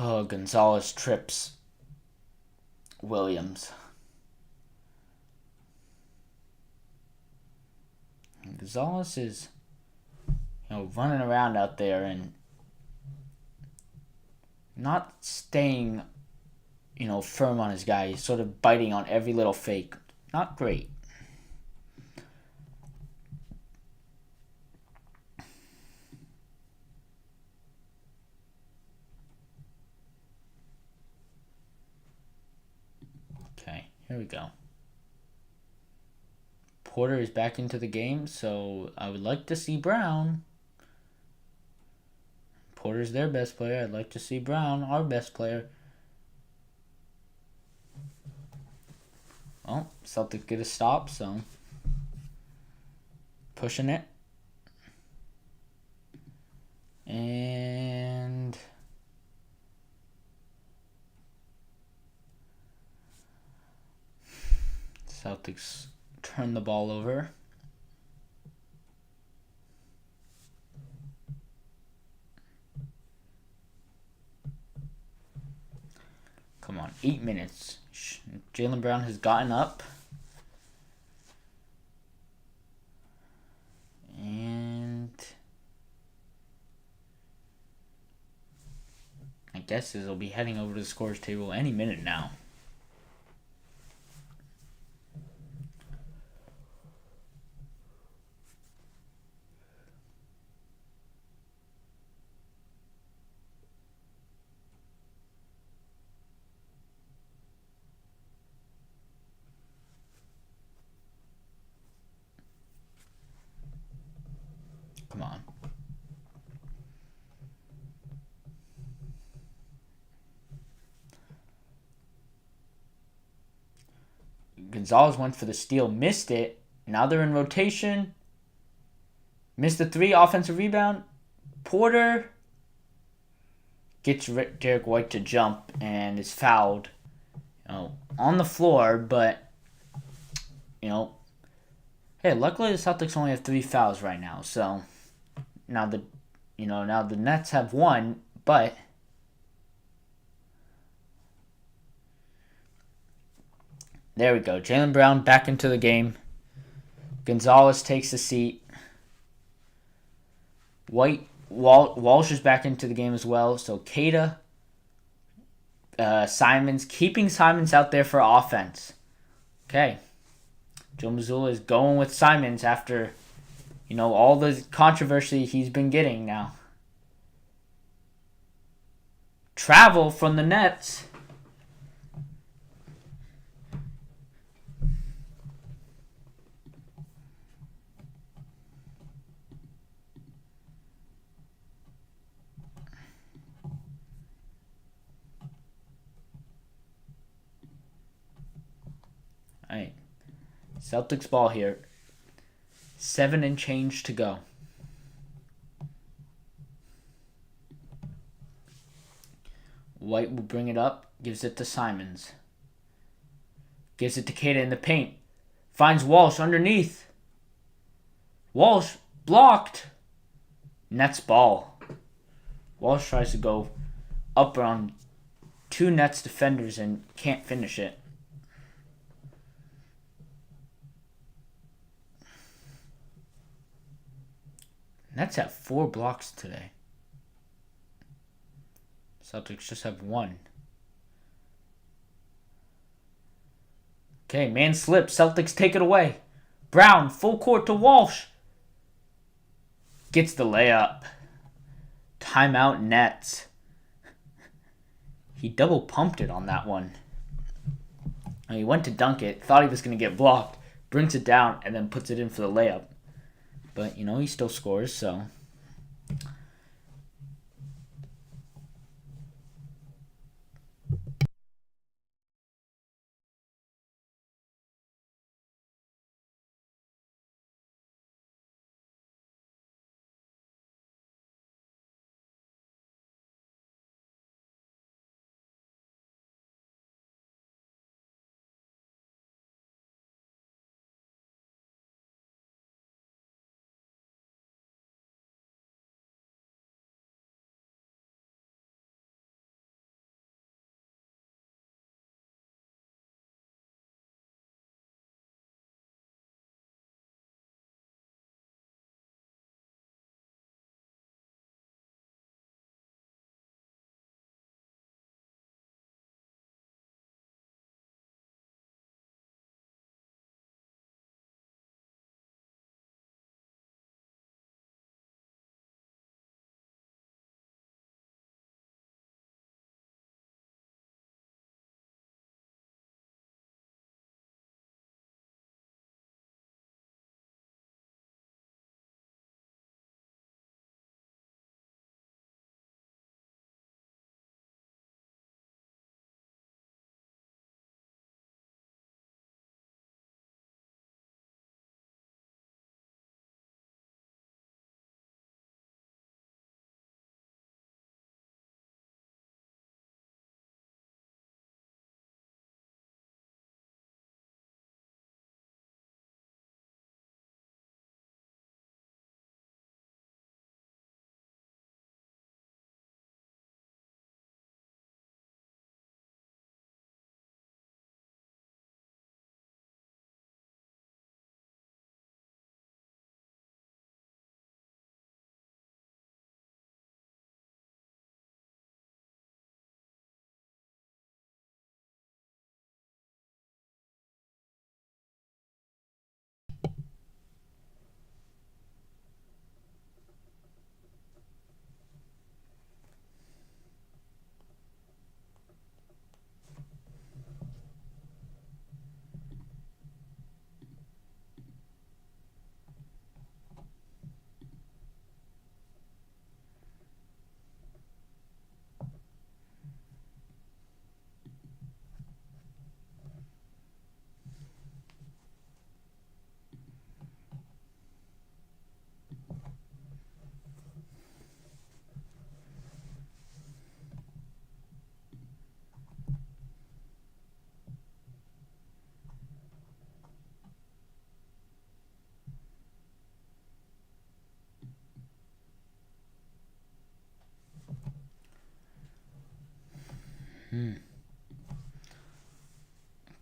Oh, Gonzalez trips Williams. Gonzalez is, running around out there and not staying, firm on his guy. He's sort of biting on every little fake. Not great. Okay, here we go. Porter is back into the game, so I would like to see Brown. Porter's their best player. I'd like to see Brown, our best player. Well, Celtics get a stop, so pushing it. And Celtics turn the ball over. Come on, 8 minutes. Jaylen Brown has gotten up. And I guess he'll be heading over to the scores table any minute now. Come on. Gonzalez went for the steal, missed it. Now they're in rotation. Missed the 3, offensive rebound. Porter gets Derek White to jump and is fouled. On the floor, but hey, luckily the Celtics only have 3 fouls right now. So now the Nets have 1, but there we go. Jaylen Brown back into the game. Gonzalez takes the seat. Walsh is back into the game as well. So Keita, Simons, keeping Simons out there for offense. Okay. Joe Mazzulla is going with Simons after, all the controversy he's been getting now. Travel from the Nets. All right. Celtics ball here. 7 and change to go. White will bring it up. Gives it to Simons. Gives it to Keita in the paint. Finds Walsh underneath. Walsh blocked. Nets ball. Walsh tries to go up around 2 Nets defenders and can't finish it. Nets have 4 blocks today. Celtics just have 1. Okay, man slips. Celtics take it away. Brown, full court to Walsh. Gets the layup. Timeout Nets. He double pumped it on that one. He went to dunk it, thought he was going to get blocked, brings it down, and then puts it in for the layup. But, he still scores, so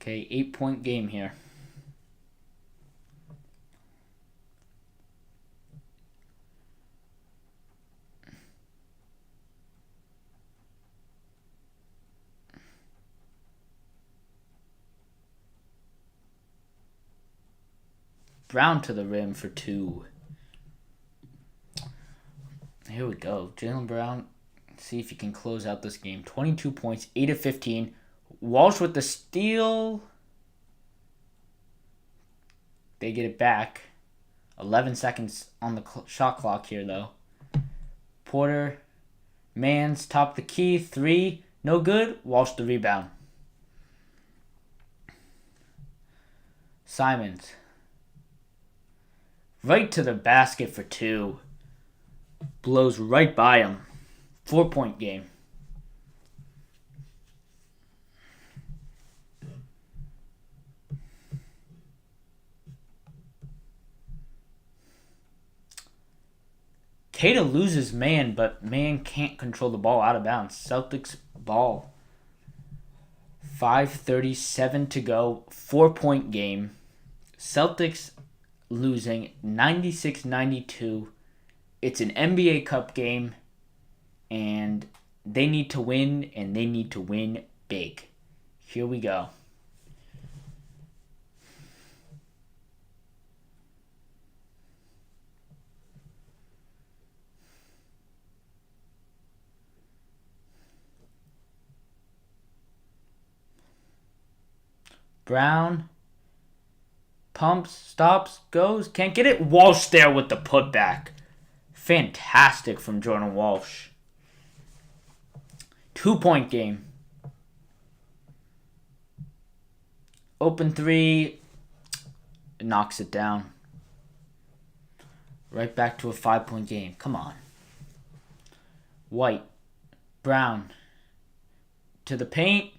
Okay, 8-point game here. Brown to the rim for 2. Here we go. Jaylen Brown, see if he can close out this game. 22 points, 8 of 15. Walsh with the steal. They get it back. 11 seconds on the shot clock here, though. Porter, Mans, top the key. 3, no good. Walsh the rebound. Simons. Right to the basket for 2. Blows right by him. 4-point game. Keita loses man, but man can't control the ball out of bounds. Celtics ball. 5:37 to go. 4-point game. Celtics losing 96-92. It's an NBA Cup game, and they need to win, and they need to win big. Here we go. Brown pumps, stops, goes, can't get it. Walsh there with the putback. Fantastic from Jordan Walsh. 2-point game. Open 3. Knocks it down. Right back to a 5-point game. Come on. White. Brown. To the paint.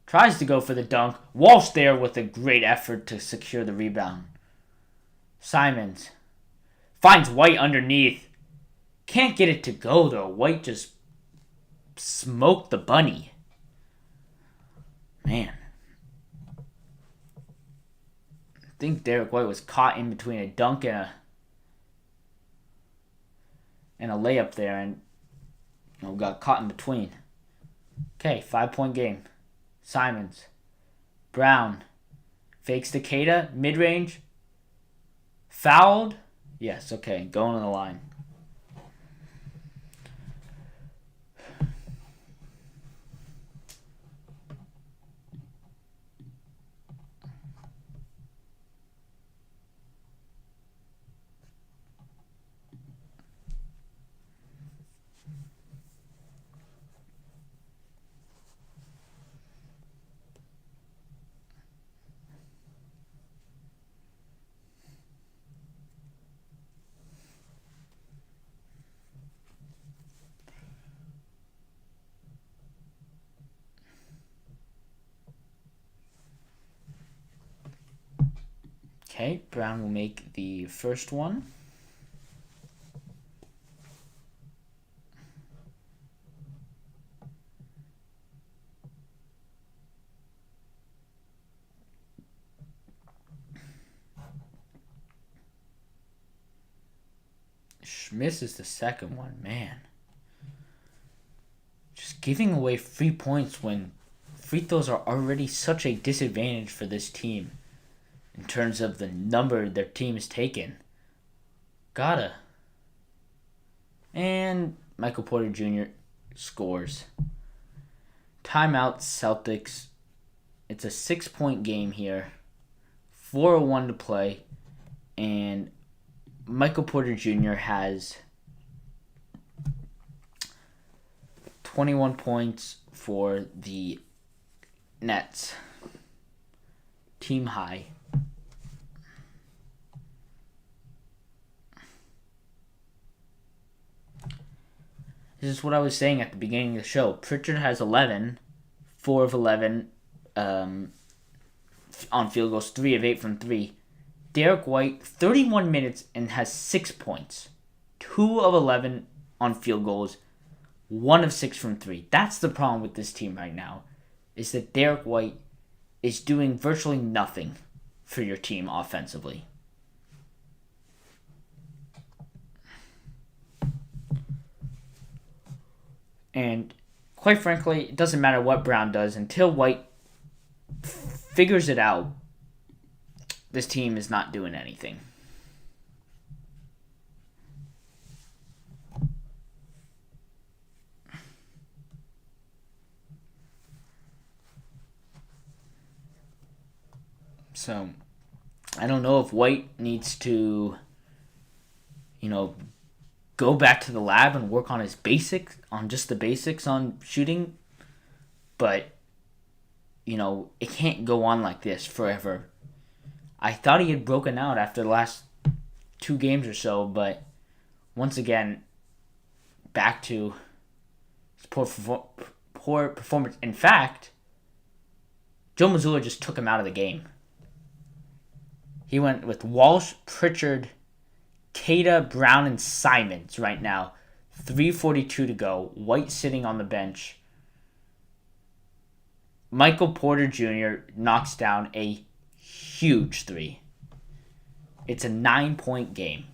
Tries to go for the dunk. Walsh there with a great effort to secure the rebound. Simons. Finds White underneath. Can't get it to go, though. White just smoked the bunny. Man. I think Derek White was caught in between a dunk and a layup there, and got caught in between. Okay, 5-point game. Simons. Brown. Fakes to Keita. Mid-range. Fouled. Yes, okay. Going on the line. Okay, Brown will make the first one. Misses the second one, man. Just giving away free points when free throws are already such a disadvantage for this team in terms of the number their team is taking. And Michael Porter Jr. scores. Timeout, Celtics. It's a 6-point game here. 4:01 to play. And Michael Porter Jr. has 21 points for the Nets. Team high. This is what I was saying at the beginning of the show. Pritchard has 11, 4 of 11 on field goals, 3 of 8 from 3. Derek White, 31 minutes and has 6 points. 2 of 11 on field goals, 1 of 6 from 3. That's the problem with this team right now, is that Derek White is doing virtually nothing for your team offensively. And quite frankly, it doesn't matter what Brown does until White figures it out. This team is not doing anything. So, I don't know if White needs to, go back to the lab and work on his basics, on just the basics on shooting. But, it can't go on like this forever. I thought he had broken out after the last 2 games or so, but once again, back to his poor performance. In fact, Joe Mazzulla just took him out of the game. He went with Walsh, Pritchard, Queta, Brown, and Simons right now. 3:42 to go. White sitting on the bench. Michael Porter Jr. knocks down a huge 3. It's a 9-point game.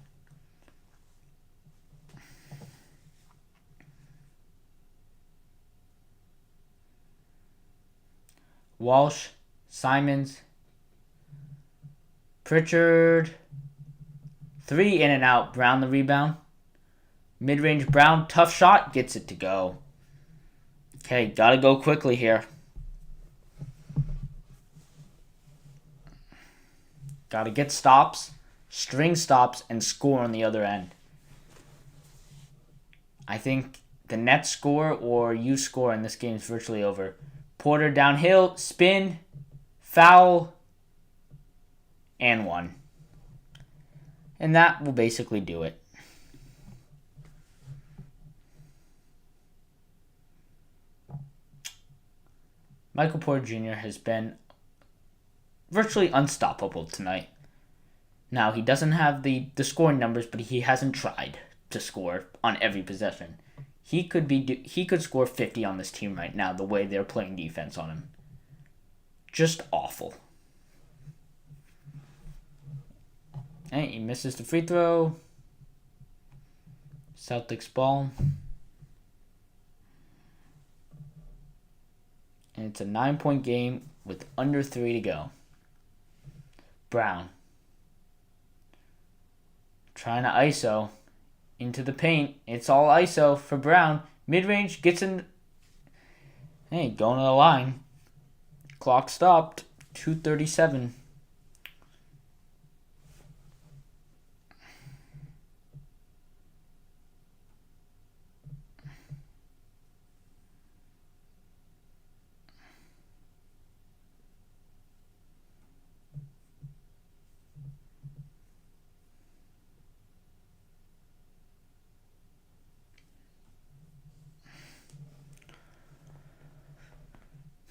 Walsh, Simons, Pritchard, 3 in and out. Brown the rebound. Mid-range Brown, tough shot, gets it to go. Okay, gotta go quickly here. Gotta get stops, string stops, and score on the other end. I think the Nets score or you score and this game is virtually over. Porter downhill, spin, foul, and 1. And that will basically do it. Michael Porter Jr. has been virtually unstoppable tonight. Now, he doesn't have the scoring numbers, but he hasn't tried to score on every possession. He could score 50 on this team right now, the way they're playing defense on him. Just awful. Hey, he misses the free throw. Celtics ball. And it's a 9-point game with under 3 to go. Brown. Trying to ISO. Into the paint. It's all ISO for Brown. Mid-range gets in. Hey, going to the line. Clock stopped. 2:37.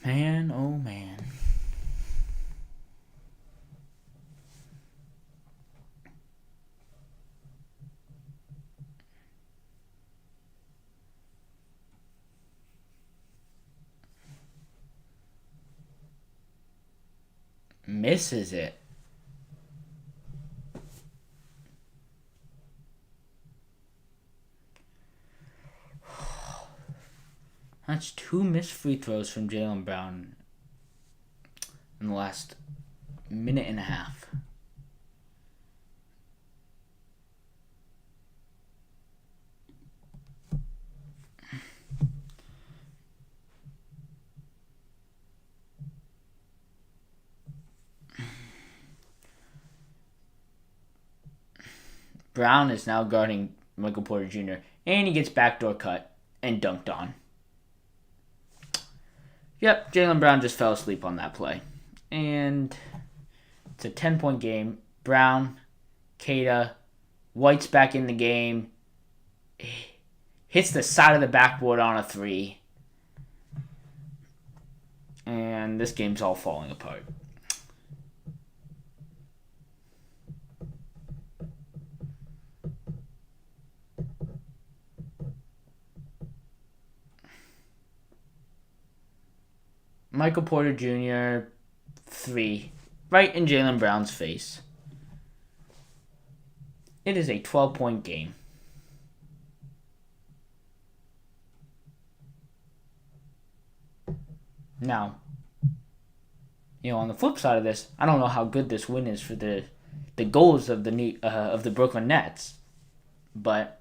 Man, oh man. Misses it. That's 2 missed free throws from Jaylen Brown in the last minute and a half. Brown is now guarding Michael Porter Jr. And he gets backdoor cut and dunked on. Yep, Jaylen Brown just fell asleep on that play. And it's a 10-point game. Brown, Queta, White's back in the game. Hits the side of the backboard on a 3. And this game's all falling apart. Michael Porter Jr. 3, right in Jaylen Brown's face. It is a 12-point game. Now, on the flip side of this, I don't know how good this win is for the goals of the Brooklyn Nets, but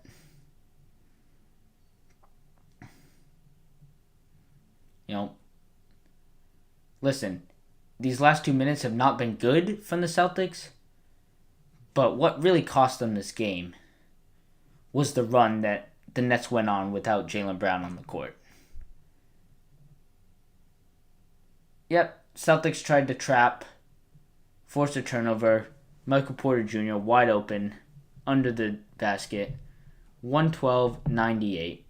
listen, these last 2 minutes have not been good from the Celtics, but what really cost them this game was the run that the Nets went on without Jaylen Brown on the court. Yep, Celtics tried to trap, forced a turnover. Michael Porter Jr. wide open, under the basket, 112-98.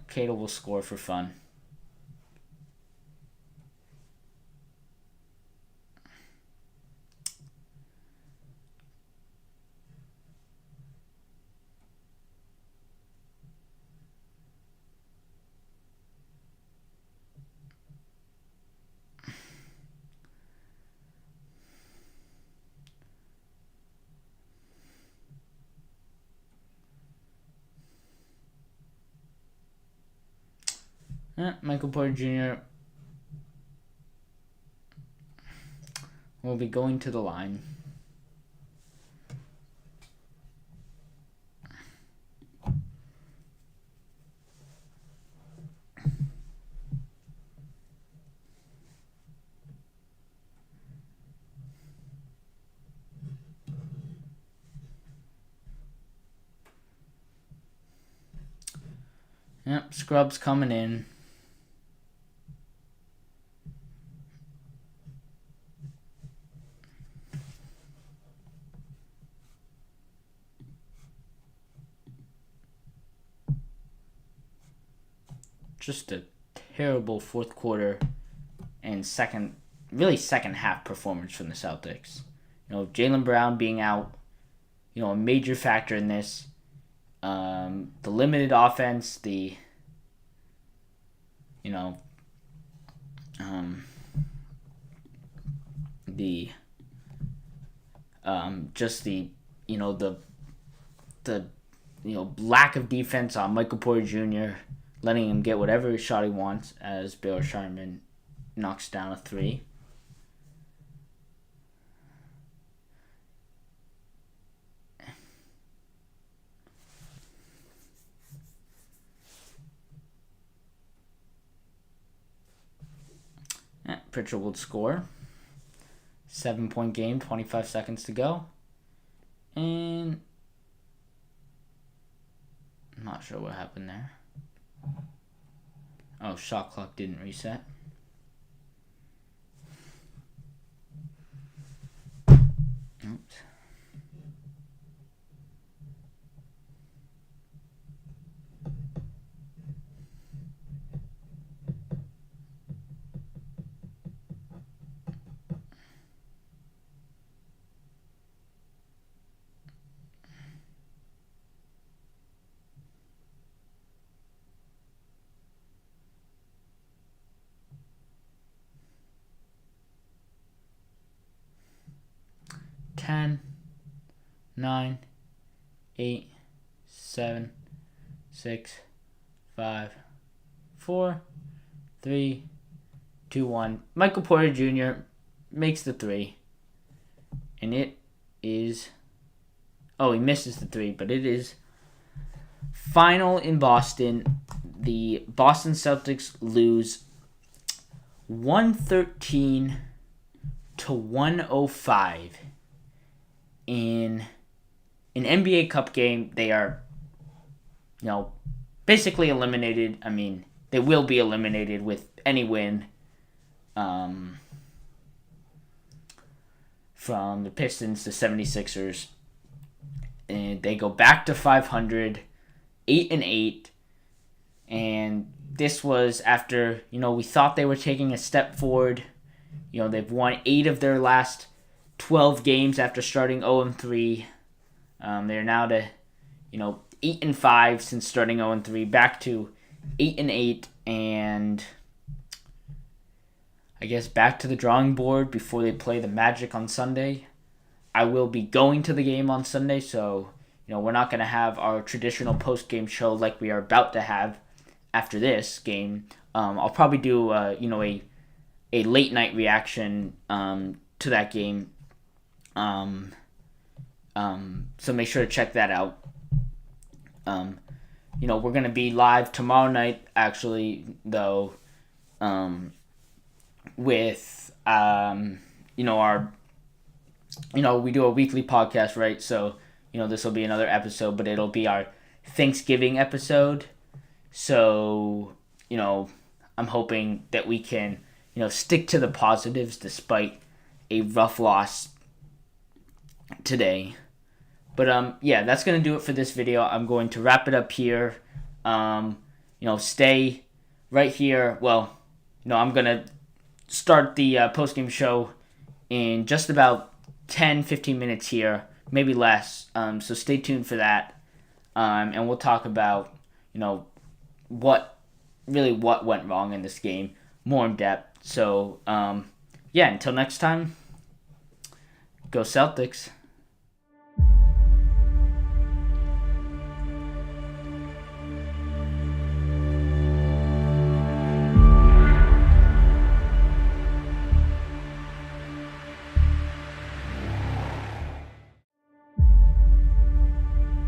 Cato will score for fun. Michael Porter Jr. will be going to the line. Yep, Scrub's coming in. Just a terrible fourth quarter and second half performance from the Celtics. Jaylen Brown being out, a major factor in this. The limited offense, lack of defense on Michael Porter Jr., letting him get whatever shot he wants as Baylor Sharman knocks down a 3. Pritchard will score. 7-point game, 25 seconds to go. And I'm not sure what happened there. Oh, shot clock didn't reset. Oops. Ten, 9, 8, 7, 6, 5, 4, 3, 2, 1. Michael Porter Jr. makes the 3. And it is... Oh, he misses the 3, but it is final in Boston. The Boston Celtics lose 113-105. In an NBA Cup game, they are, basically eliminated. I mean, they will be eliminated with any win from the Pistons, the 76ers. And they go back to 500, 8-8. And this was after, we thought they were taking a step forward. They've won 8 of their last 12 games after starting 0-3. They're now to, 8-5 since starting 0-3, back to 8-8, and I guess back to the drawing board before they play the Magic on Sunday. I will be going to the game on Sunday, so we're not going to have our traditional post-game show like we are about to have after this game. I'll probably do a late night reaction to that game. So make sure to check that out. We're going to be live tomorrow night, actually, though, with, our, we do a weekly podcast, right? So, this will be another episode, but it'll be our Thanksgiving episode. So, I'm hoping that we can, stick to the positives despite a rough loss today. But that's gonna do it for this video. I'm going to wrap it up here. Stay right here. Well, I'm gonna start the postgame show in just about 10-15 minutes here, maybe less. So stay tuned for that. And we'll talk about what went wrong in this game more in depth. So until next time, go Celtics.